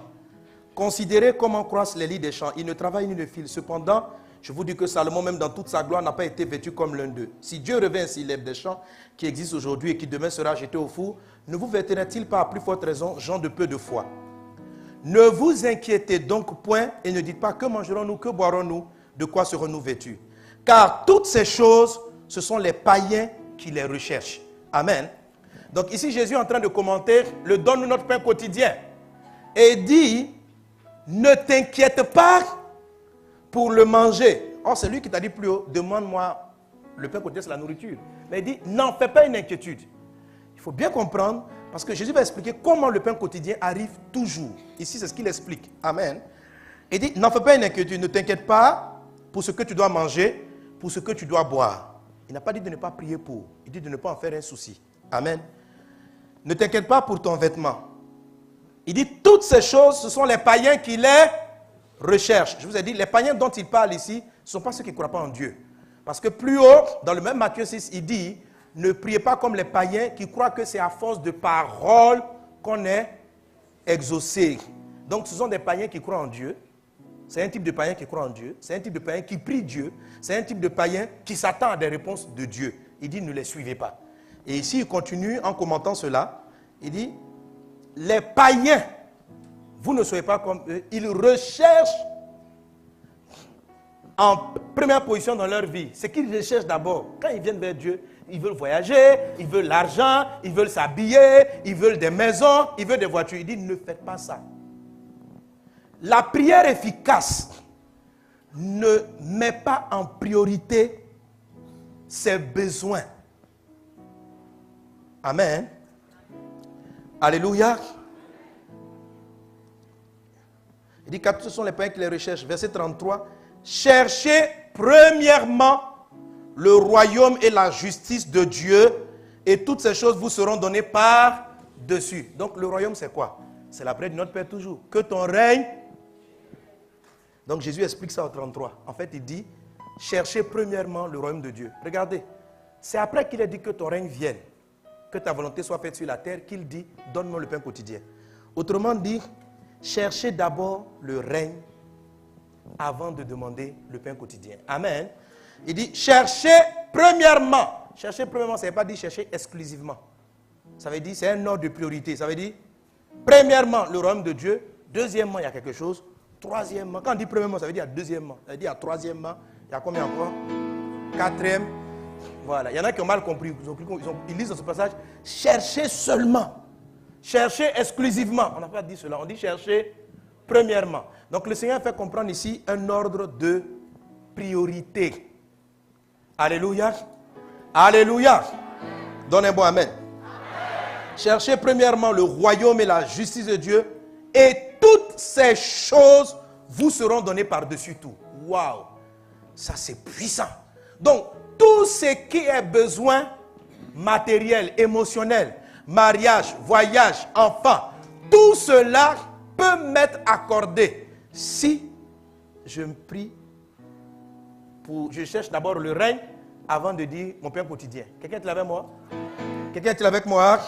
Considérez comment croissent les lits des champs. Ils ne travaillent ni ne filent. Cependant, je vous dis que Salomon, même dans toute sa gloire, n'a pas été vêtu comme l'un d'eux. Si Dieu revint ainsi l'herbe des champs qui existe aujourd'hui et qui demain sera jetée au four, ne vous vêtirait-il pas à plus forte raison, gens de peu de foi? Ne vous inquiétez donc point et ne dites pas que mangerons-nous, que boirons-nous, de quoi serons-nous vêtus? Car toutes ces choses, ce sont les païens qui les recherchent. Amen. Donc ici, Jésus est en train de commenter le donne-nous notre pain quotidien. Et il dit, ne t'inquiète pas pour le manger. Or, c'est lui qui t'a dit plus haut, demande-moi, le pain quotidien, c'est la nourriture. Mais il dit, n'en fais pas une inquiétude. Il faut bien comprendre, parce que Jésus va expliquer comment le pain quotidien arrive toujours. Ici, c'est ce qu'il explique. Amen. Il dit, n'en fais pas une inquiétude, ne t'inquiète pas pour ce que tu dois manger, pour ce que tu dois boire. Il n'a pas dit de ne pas prier pour, il dit de ne pas en faire un souci. Amen. Ne t'inquiète pas pour ton vêtement. Il dit, toutes ces choses, ce sont les païens qui les recherchent. Je vous ai dit, les païens dont il parle ici, ce ne sont pas ceux qui ne croient pas en Dieu. Parce que plus haut, dans le même Matthieu 6, il dit, ne priez pas comme les païens qui croient que c'est à force de paroles qu'on est exaucé. Donc ce sont des païens qui croient en Dieu. C'est un type de païen qui croit en Dieu. C'est un type de païen qui prie Dieu. C'est un type de païen qui s'attend à des réponses de Dieu. Il dit, ne les suivez pas. Et ici, il continue en commentant cela. Il dit, les païens, vous ne soyez pas comme eux. Ils recherchent en première position dans leur vie. Ce qu'ils recherchent d'abord, quand ils viennent vers Dieu, ils veulent voyager, ils veulent l'argent, ils veulent s'habiller, ils veulent des maisons, ils veulent des voitures. Il dit, ne faites pas ça. La prière efficace ne met pas en priorité ses besoins. Amen. Alléluia. Il dit que ce sont les païens qui les recherchent. Verset 33. Cherchez premièrement le royaume et la justice de Dieu et toutes ces choses vous seront données par-dessus. Donc le royaume c'est quoi? C'est la prière de notre Père toujours. Que ton règne. Donc Jésus explique ça au 33. En fait il dit, cherchez premièrement le royaume de Dieu. Regardez, c'est après qu'il a dit que ton règne vienne, que ta volonté soit faite sur la terre, qu'il dit, donne-moi le pain quotidien. Autrement dit, cherchez d'abord le règne avant de demander le pain quotidien. Amen. Il dit, cherchez premièrement. Chercher premièrement, ça ne veut pas dire chercher exclusivement. Ça veut dire, c'est un ordre de priorité. Ça veut dire, premièrement, le royaume de Dieu. Deuxièmement, il y a quelque chose. Troisièmement, quand on dit premièrement, ça veut dire deuxièmement. Ça veut dire troisièmement, il y a combien encore? Quatrième. Voilà. Il y en a qui ont mal compris. Ils lisent dans ce passage, cherchez seulement. Cherchez exclusivement. On n'a pas dit cela. On dit chercher premièrement. Donc le Seigneur fait comprendre ici un ordre de priorité. Alléluia. Alléluia. Donne un bon amen. Amen. Cherchez premièrement le royaume et la justice de Dieu, et toutes ces choses vous seront données par-dessus tout. Waouh! Ça, c'est puissant. Donc, tout ce qui est besoin matériel, émotionnel, mariage, voyage, enfant, tout cela peut m'être accordé si je me prie je cherche d'abord le règne avant de dire mon pain quotidien. Quelqu'un est avec moi? Quelqu'un est avec moi?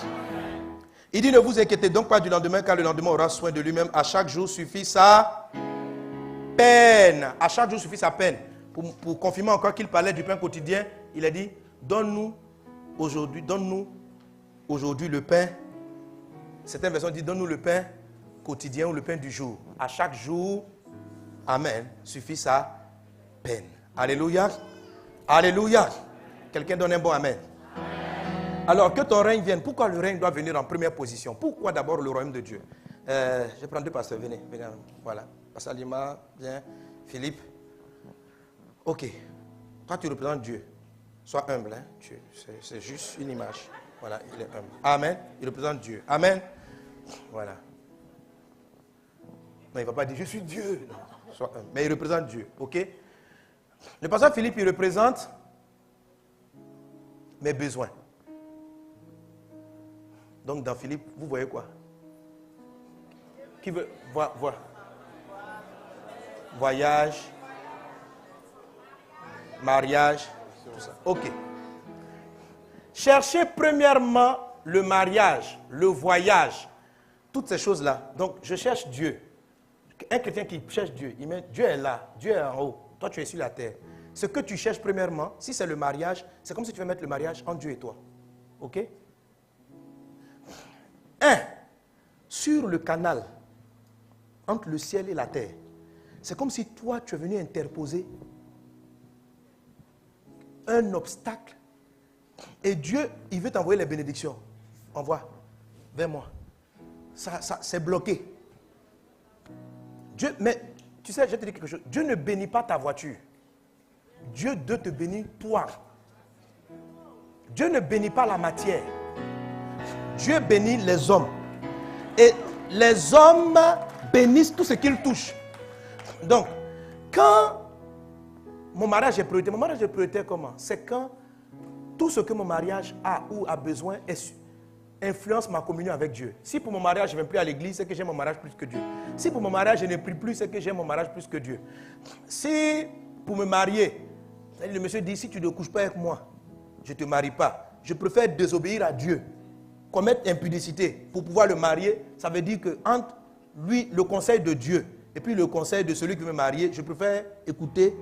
Il dit, ne vous inquiétez donc pas du lendemain, car le lendemain aura soin de lui-même. À chaque jour suffit sa peine. À chaque jour suffit sa peine. Pour confirmer encore qu'il parlait du pain quotidien, il a dit, donne-nous aujourd'hui le pain. Certaines versions disent, donne-nous le pain quotidien ou le pain du jour. À chaque jour, amen, suffit sa peine. Alléluia. Alléluia. Quelqu'un donne un bon amen. Alors que ton règne vienne. Pourquoi le règne doit venir en première position? Pourquoi d'abord le royaume de Dieu? Je prends deux pasteurs, venez. Voilà. Pasteur Lima, viens. Philippe. Ok. Toi tu représentes Dieu. Sois humble. Hein? C'est juste une image. Voilà, il est humble. Amen. Il représente Dieu. Amen. Voilà. Non, il ne va pas dire je suis Dieu. Non, sois humble. Mais il représente Dieu. Ok? Le pasteur Philippe, il représente mes besoins. Donc dans Philippe, vous voyez quoi? Qui veut voir? Voyage, mariage, tout ça. Ok. Cherchez premièrement le mariage, le voyage, toutes ces choses-là. Donc je cherche Dieu. Un chrétien qui cherche Dieu, il met Dieu est là, Dieu est en haut. Toi, tu es sur la terre. Ce que tu cherches premièrement, si c'est le mariage, c'est comme si tu veux mettre le mariage entre Dieu et toi. Ok? Sur le canal, entre le ciel et la terre, c'est comme si toi, tu es venu interposer un obstacle. Et Dieu, il veut t'envoyer les bénédictions. Envoie vers moi. Ça c'est bloqué. Dieu, mais tu sais, je vais te dire quelque chose. Dieu ne bénit pas ta voiture. Dieu doit te bénir toi. Dieu ne bénit pas la matière. Dieu bénit les hommes. Et les hommes bénissent tout ce qu'ils touchent. Donc, quand mon mariage est prioritaire comment? C'est quand tout ce que mon mariage a ou a besoin influence ma communion avec Dieu. Si pour mon mariage, je ne vais plus à l'église, c'est que j'aime mon mariage plus que Dieu. Si pour mon mariage, je ne prie plus, c'est que j'aime mon mariage plus que Dieu. Si pour me marier, le monsieur dit, si tu ne couches pas avec moi, je ne te marie pas. Je préfère désobéir à Dieu, commettre impudicité pour pouvoir le marier. Ça veut dire que entre lui, le conseil de Dieu, et puis le conseil de celui qui veut me marier, je préfère écouter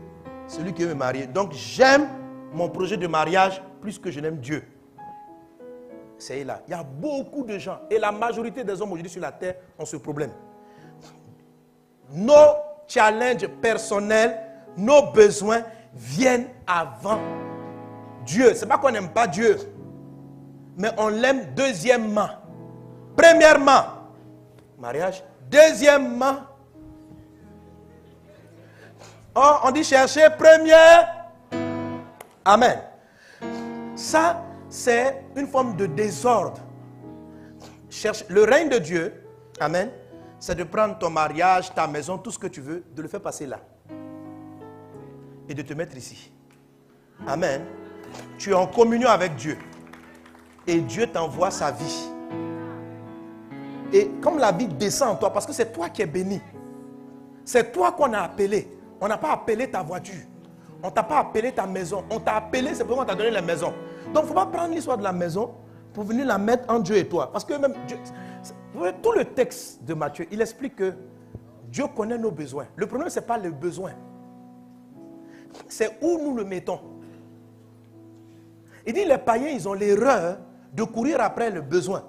celui qui veut me marier. Donc j'aime mon projet de mariage plus que je n'aime Dieu. C'est là. Il y a beaucoup de gens, et la majorité des hommes aujourd'hui sur la terre ont ce problème. Nos challenges personnels, nos besoins viennent avant Dieu. Ce n'est pas qu'on n'aime pas Dieu, mais on l'aime deuxièmement. Premièrement, mariage. Deuxièmement, on dit chercher première. Amen. Ça, c'est une forme de désordre. Le règne de Dieu, amen, c'est de prendre ton mariage, ta maison, tout ce que tu veux, de le faire passer là. Et de te mettre ici. Amen. Tu es en communion avec Dieu. Et Dieu t'envoie sa vie. Et comme la vie descend en toi, parce que c'est toi qui es béni. C'est toi qu'on a appelé. On n'a pas appelé ta voiture. On ne t'a pas appelé ta maison. On t'a appelé, c'est pourquoi on t'a donné la maison. Donc il ne faut pas prendre l'histoire de la maison pour venir la mettre entre Dieu et toi. Parce que même Dieu, tout le texte de Matthieu, il explique que Dieu connaît nos besoins. Le problème, ce n'est pas le besoin. C'est où nous le mettons. Il dit les païens, ils ont l'erreur de courir après le besoin.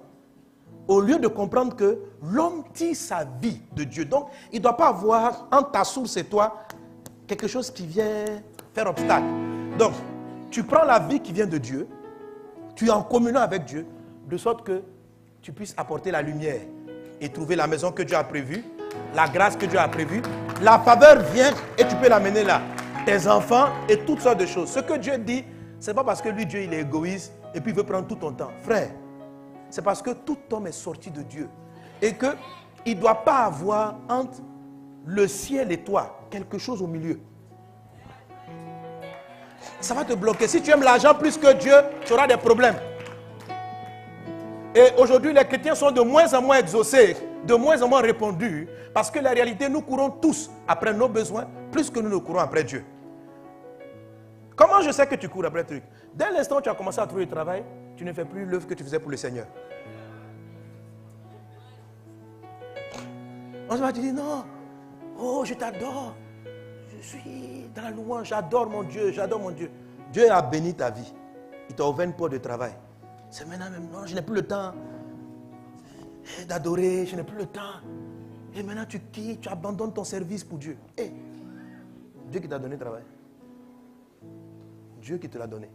Au lieu de comprendre que l'homme tire sa vie de Dieu. Donc, il ne doit pas avoir entre ta source et toi quelque chose qui vient faire obstacle. Donc, tu prends la vie qui vient de Dieu, tu es en communion avec Dieu, de sorte que tu puisses apporter la lumière et trouver la maison que Dieu a prévue, la grâce que Dieu a prévue. La faveur vient et tu peux l'amener là. Tes enfants et toutes sortes de choses. Ce que Dieu dit, ce n'est pas parce que lui, Dieu, il est égoïste et puis il veut prendre tout ton temps. Frère, c'est parce que tout homme est sorti de Dieu. Et qu'il ne doit pas avoir entre le ciel et toi quelque chose au milieu. Ça va te bloquer. Si tu aimes l'argent plus que Dieu, tu auras des problèmes. Et aujourd'hui, les chrétiens sont de moins en moins exaucés, de moins en moins répandus, parce que la réalité, nous courons tous après nos besoins, plus que nous ne courons après Dieu. Comment je sais que tu cours après le truc? Dès l'instant où tu as commencé à trouver du travail, tu ne fais plus l'œuvre que tu faisais pour le Seigneur. On va te dire, non, oh, je t'adore, je suis dans la louange, j'adore mon Dieu, j'adore mon Dieu. Dieu a béni ta vie, il t'a ouvert une porte de travail. C'est maintenant même, non, je n'ai plus le temps d'adorer, je n'ai plus le temps. Et maintenant tu quittes, tu abandonnes ton service pour Dieu. Hey, Dieu qui t'a donné le travail. Dieu qui te l'a donné.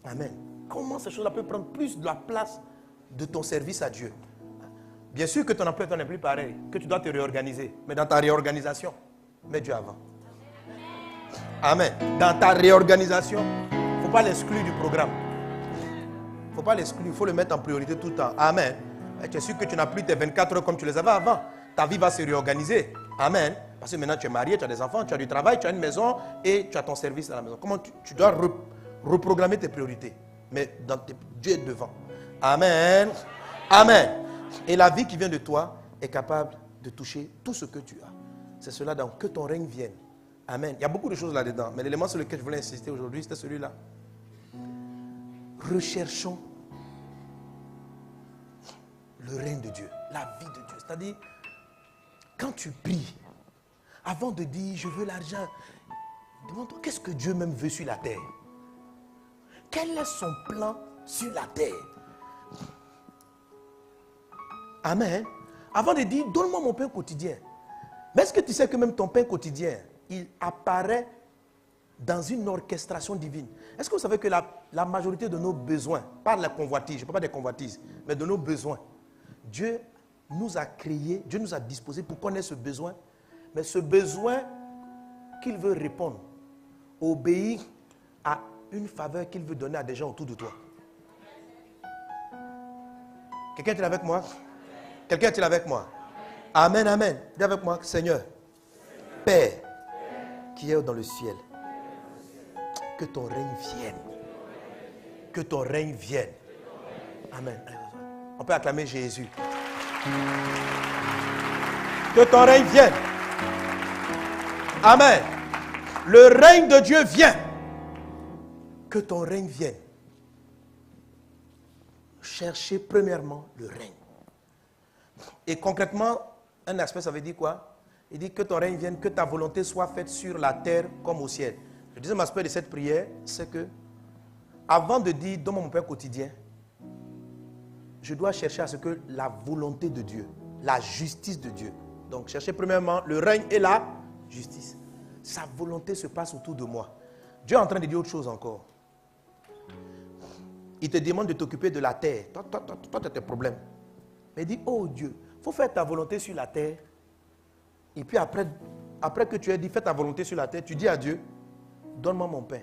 Amen. Comment ces choses-là peuvent prendre plus de la place de ton service à Dieu? Bien sûr que ton emploi n'est plus pareil, que tu dois te réorganiser. Mais dans ta réorganisation, mets Dieu avant. Amen. Dans ta réorganisation, il ne faut pas l'exclure du programme. Il ne faut pas l'exclure, il faut le mettre en priorité tout le temps. Amen. Et tu es sûr que tu n'as plus tes 24 heures comme tu les avais avant. Ta vie va se réorganiser. Amen. Parce que maintenant tu es marié, tu as des enfants, tu as du travail, tu as une maison et tu as ton service à la maison. Comment tu dois reprogrammer tes priorités. Mais Dieu est devant. Amen. Amen. Et la vie qui vient de toi est capable de toucher tout ce que tu as. C'est cela donc que ton règne vienne. Amen. Il y a beaucoup de choses là-dedans. Mais l'élément sur lequel je voulais insister aujourd'hui, c'était celui-là. Recherchons le règne de Dieu, la vie de Dieu. C'est-à-dire, quand tu pries, avant de dire je veux l'argent, demande-toi qu'est-ce que Dieu même veut sur la terre. Quel est son plan sur la terre? Amen. Avant de dire donne-moi mon pain quotidien. Mais est-ce que tu sais que même ton pain quotidien, il apparaît dans une orchestration divine? Est-ce que vous savez que la majorité de nos besoins, pas de la convoitise, je ne parle pas des convoitises, mais de nos besoins, Dieu nous a créés, Dieu nous a disposés pour connaître ce besoin, mais ce besoin qu'il veut répondre obéit à une faveur qu'il veut donner à des gens autour de toi. Quelqu'un est avec moi? Quelqu'un est avec moi? Amen, amen. Dis avec moi, Seigneur, Père, qui est dans le ciel, que ton règne vienne. Que ton règne vienne. Amen. On peut acclamer Jésus. Que ton règne vienne. Amen. Le règne de Dieu vient. Que ton règne vienne. Cherchez premièrement le règne. Et concrètement, un aspect, ça veut dire quoi? Il dit que ton règne vienne, que ta volonté soit faite sur la terre comme au ciel. Le deuxième aspect de cette prière, c'est que, avant de dire « donne-moi mon pain quotidien », je dois chercher à ce que la volonté de Dieu, la justice de Dieu. Donc, chercher premièrement le règne et la justice. Sa volonté se passe autour de moi. Dieu est en train de dire autre chose encore. Il te demande de t'occuper de la terre. Toi, tu as tes problèmes. Mais il dit, oh Dieu, il faut faire ta volonté sur la terre. Et puis après que tu aies dit, fais ta volonté sur la terre, tu dis à Dieu, donne-moi mon pain.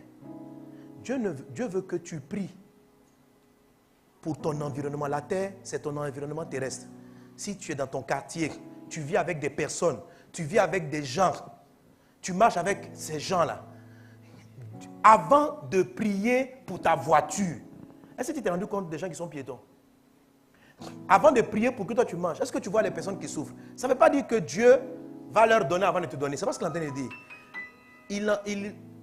Dieu veut que tu pries pour ton environnement. La terre, c'est ton environnement terrestre. Si tu es dans ton quartier, tu vis avec des personnes, tu vis avec des gens, tu marches avec ces gens-là. Avant de prier pour ta voiture, est-ce que tu t'es rendu compte des gens qui sont piétons? Avant de prier pour que toi tu manges, est-ce que tu vois les personnes qui souffrent? Ça ne veut pas dire que Dieu va leur donner avant de te donner. C'est pas ce qu'il est en train de dire.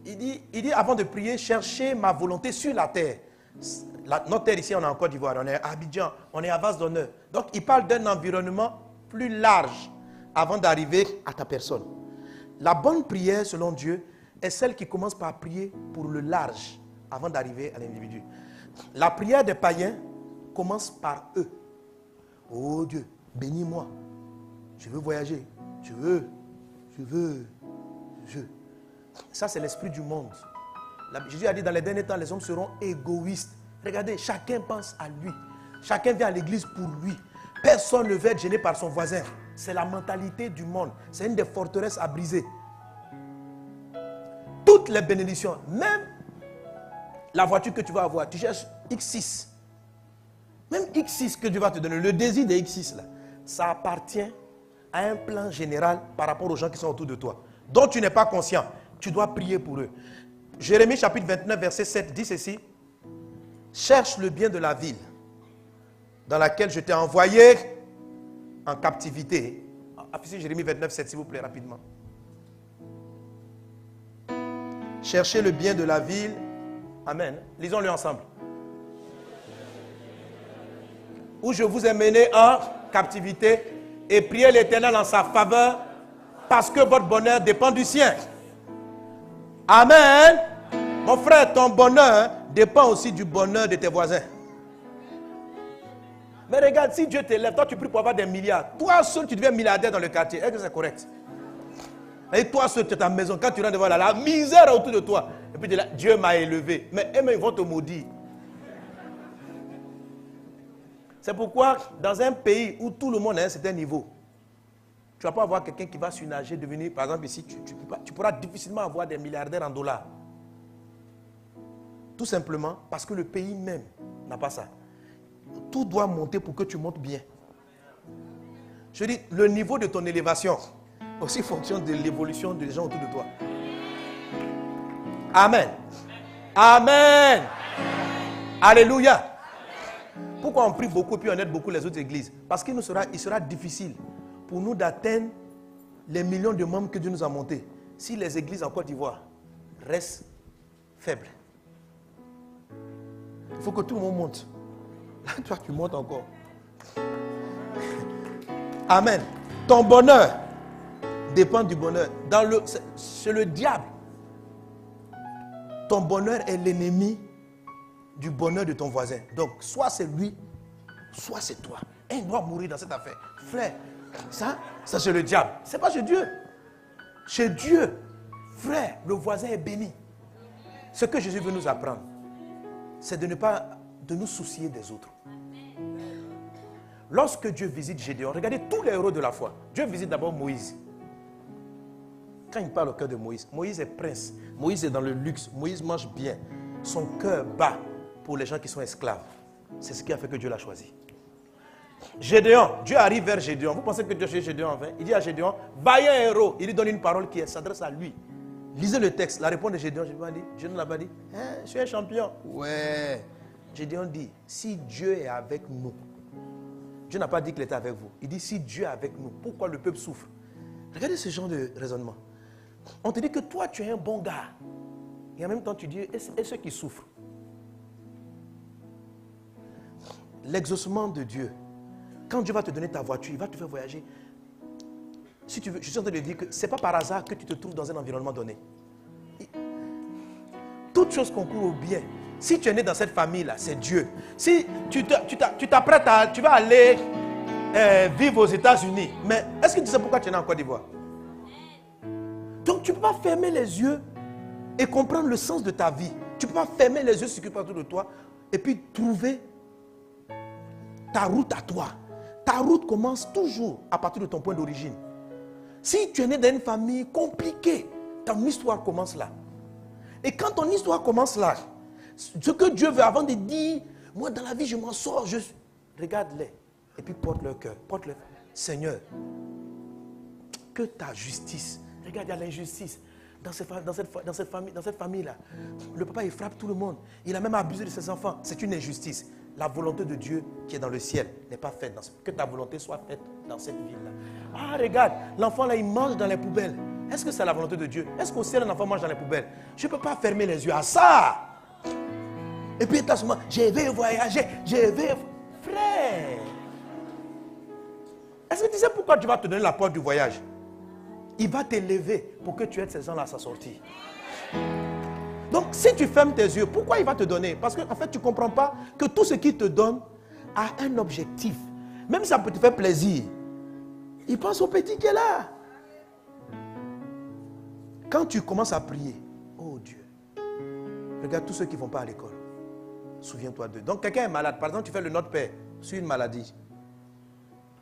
Il dit avant de prier, cherchez ma volonté sur la terre. Notre terre ici, on est en Côte d'Ivoire, on est à Abidjan, on est à Vase d'Honneur. Donc il parle d'un environnement plus large avant d'arriver à ta personne. La bonne prière, selon Dieu, est celle qui commence par prier pour le large avant d'arriver à l'individu. La prière des païens commence par eux. Oh Dieu, bénis-moi. Je veux voyager. Je veux. Ça, c'est l'esprit du monde. Jésus a dit, dans les derniers temps, les hommes seront égoïstes. Regardez, chacun pense à lui. Chacun vient à l'église pour lui. Personne ne veut être gêné par son voisin. C'est la mentalité du monde. C'est une des forteresses à briser. Toutes les bénédictions, même la voiture que tu vas avoir, tu cherches X6. Même X6 que Dieu va te donner, le désir de X6 là, ça appartient à un plan général par rapport aux gens qui sont autour de toi, dont tu n'es pas conscient. Tu dois prier pour eux. Jérémie chapitre 29 verset 7 dit ceci. Cherche le bien de la ville dans laquelle je t'ai envoyé en captivité. Affichez Jérémie 29 7 s'il vous plaît rapidement. Cherchez le bien de la ville. Amen. Lisons-le ensemble. Où je vous ai mené en captivité et priez l'Éternel en sa faveur parce que votre bonheur dépend du sien. Amen. Mon frère, ton bonheur dépend aussi du bonheur de tes voisins. Mais regarde, si Dieu t'élève, toi tu pries pour avoir des milliards. Toi seul, tu deviens milliardaire dans le quartier. Est-ce que c'est correct? Et toi seul, tu es à ta maison. Quand tu rentres devant la misère autour de toi. Et puis tu dis, Dieu m'a élevé. Mais ils vont te maudire. C'est pourquoi, dans un pays où tout le monde est à un certain niveau, tu ne vas pas avoir quelqu'un qui va surnager, devenir, par exemple ici, tu pourras difficilement avoir des milliardaires en dollars. Tout simplement parce que le pays même n'a pas ça. Tout doit monter pour que tu montes bien. Je dis, le niveau de ton élévation aussi fonctionne de l'évolution des gens autour de toi. Amen. Amen. Alléluia. Pourquoi on prie beaucoup puis on aide beaucoup les autres églises? Parce qu'il sera difficile pour nous d'atteindre les millions de membres que Dieu nous a montés si les églises en Côte d'Ivoire restent faibles. Il faut que tout le monde monte. Là, toi, tu montes encore. Amen. Ton bonheur dépend du bonheur. C'est le diable. Ton bonheur est l'ennemi du bonheur de ton voisin. Donc, soit c'est lui, soit c'est toi. Et il doit mourir dans cette affaire. Frère, ça c'est le diable. C'est pas chez Dieu. Chez Dieu, frère, le voisin est béni. Ce que Jésus veut nous apprendre, c'est de ne pas nous soucier des autres. Lorsque Dieu visite Gédéon, regardez tous les héros de la foi. Dieu visite d'abord Moïse. Quand il parle au cœur de Moïse, Moïse est prince. Moïse est dans le luxe. Moïse mange bien. Son cœur bat pour les gens qui sont esclaves. C'est ce qui a fait que Dieu l'a choisi. Gédéon, Dieu arrive vers Gédéon. Vous pensez que Dieu chez Gédéon en vain? Il dit à Gédéon, vaillant héros. Il lui donne une parole qui s'adresse à lui. Lisez le texte. La réponse de Gédéon, je ne l'ai pas dit. Hein, je suis un champion. Ouais. Gédéon dit, si Dieu est avec nous, Dieu n'a pas dit qu'il était avec vous. Il dit, si Dieu est avec nous, pourquoi le peuple souffre? Regardez ce genre de raisonnement. On te dit que toi, tu es un bon gars. Et en même temps, tu dis, et ceux qui souffrent? L'exaucement de Dieu. Quand Dieu va te donner ta voiture, il va te faire voyager. Si tu veux, je suis en train de dire que ce n'est pas par hasard que tu te trouves dans un environnement donné. Toute chose concourt au bien. Si tu es né dans cette famille-là, c'est Dieu. Si tu t'apprêtes tu vas aller vivre aux États-Unis, mais est-ce que tu sais pourquoi tu es né en Côte d'Ivoire? Donc tu ne peux pas fermer les yeux et comprendre le sens de ta vie. Tu ne peux pas fermer les yeux sur ce qui est autour de toi et puis trouver ta route à toi. Ta route commence toujours à partir de ton point d'origine. Si tu es né dans une famille compliquée, ton histoire commence là. Et quand ton histoire commence là, ce que Dieu veut avant de dire, moi dans la vie je m'en sors, regarde-les. Et puis porte leur cœur, porte-leur. Seigneur, que ta justice, regarde, il y a l'injustice dans cette famille-là. Le papa, il frappe tout le monde. Il a même abusé de ses enfants. C'est une injustice. La volonté de Dieu qui est dans le ciel n'est pas faite. Que ta volonté soit faite dans cette ville-là. Ah, regarde, l'enfant là, il mange dans les poubelles. Est-ce que c'est la volonté de Dieu? Est-ce qu'au ciel, un enfant mange dans les poubelles? Je ne peux pas fermer les yeux à ça. Et puis, je vais voyager, je vais... Frère, est-ce que tu sais pourquoi tu vas te donner la porte du voyage? Il va t'élever pour que tu aides ces gens-là à sa sortie. Donc, si tu fermes tes yeux, pourquoi il va te donner? Parce qu'en fait, tu ne comprends pas que tout ce qu'il te donne a un objectif. Même si ça peut te faire plaisir, il pense au petit qui est là. Quand tu commences à prier, oh Dieu, regarde tous ceux qui ne vont pas à l'école. Souviens-toi d'eux. Donc, quelqu'un est malade. Par exemple, tu fais le Notre Père sur une maladie.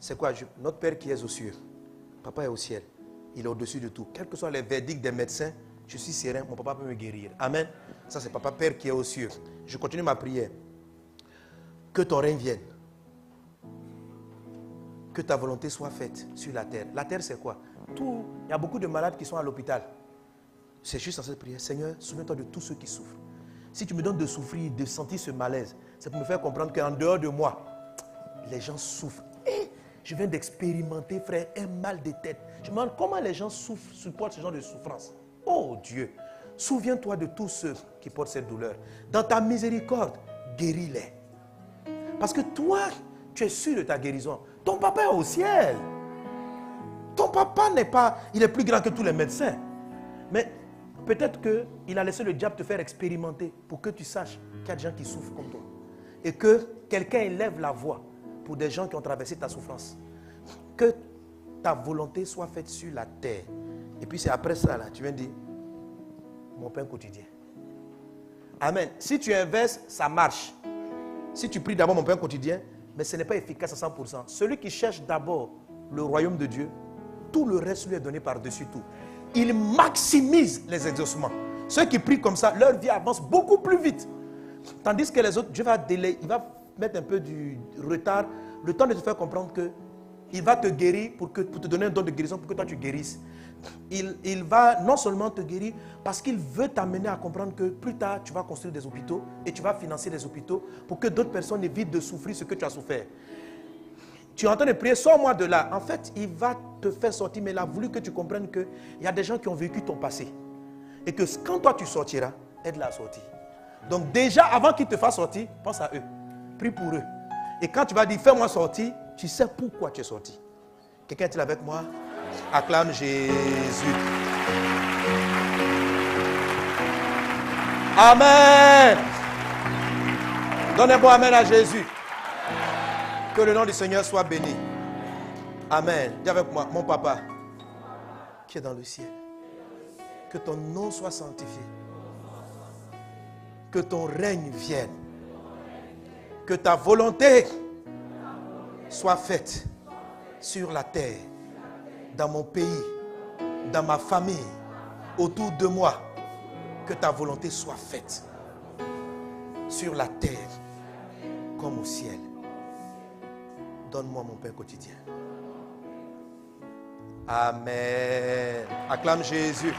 C'est quoi? Notre Père qui est aux cieux. Papa est au ciel. Il est au-dessus de tout. Quels que soient les verdicts des médecins, je suis serein, mon papa peut me guérir. Amen. Ça, c'est papa Père qui est aux cieux. Je continue ma prière. Que ton règne vienne. Que ta volonté soit faite sur la terre. La terre, c'est quoi? Tout. Il y a beaucoup de malades qui sont à l'hôpital. C'est juste dans cette prière. Seigneur, souviens-toi de tous ceux qui souffrent. Si tu me donnes de souffrir, de sentir ce malaise, c'est pour me faire comprendre qu'en dehors de moi, les gens souffrent. Et je viens d'expérimenter, frère, un mal de tête. Je me demande comment les gens souffrent, supportent ce genre de souffrance. Oh Dieu, souviens-toi de tous ceux qui portent cette douleur. Dans ta miséricorde, guéris-les. Parce que toi, tu es sûr de ta guérison. Ton papa est au ciel. Ton papa n'est pas, il est plus grand que tous les médecins. Mais peut-être qu'il a laissé le diable te faire expérimenter pour que tu saches qu'il y a des gens qui souffrent comme toi. Et que quelqu'un élève la voix pour des gens qui ont traversé ta souffrance. Que ta volonté soit faite sur la terre. Et puis c'est après ça, là, tu viens dire, mon pain quotidien. Amen. Si tu inverses, ça marche. Si tu pries d'abord mon pain quotidien, mais ce n'est pas efficace à 100%. Celui qui cherche d'abord le royaume de Dieu, tout le reste lui est donné par-dessus tout. Il maximise les exaucements. Ceux qui prient comme ça, leur vie avance beaucoup plus vite. Tandis que les autres, Dieu va délayer, il va mettre un peu du retard, le temps de te faire comprendre que il va te guérir pour te donner un don de guérison pour que toi tu guérisses. Il va non seulement te guérir parce qu'il veut t'amener à comprendre que plus tard tu vas construire des hôpitaux et tu vas financer des hôpitaux pour que d'autres personnes évitent de souffrir ce que tu as souffert. Tu es en train de prier, sors-moi de là. En fait, il va te faire sortir, mais il a voulu que tu comprennes qu'il y a des gens qui ont vécu ton passé. Et que quand toi tu sortiras, aide-la à sortir. Donc déjà, avant qu'il te fasse sortir, pense à eux. Prie pour eux. Et quand tu vas dire, fais-moi sortir, tu sais pourquoi tu es sorti. Quelqu'un est-il avec moi? Acclame Jésus. Amen. Donnez-moi amen à Jésus. Que le nom du Seigneur soit béni. Amen. Dis avec moi, mon papa, qui est dans le ciel, que ton nom soit sanctifié. Que ton règne vienne. Que ta volonté soit faite sur la terre, dans mon pays, dans ma famille, autour de moi. Que ta volonté soit faite sur la terre comme au ciel. Donne-moi mon pain quotidien. Amen. Acclame Jésus.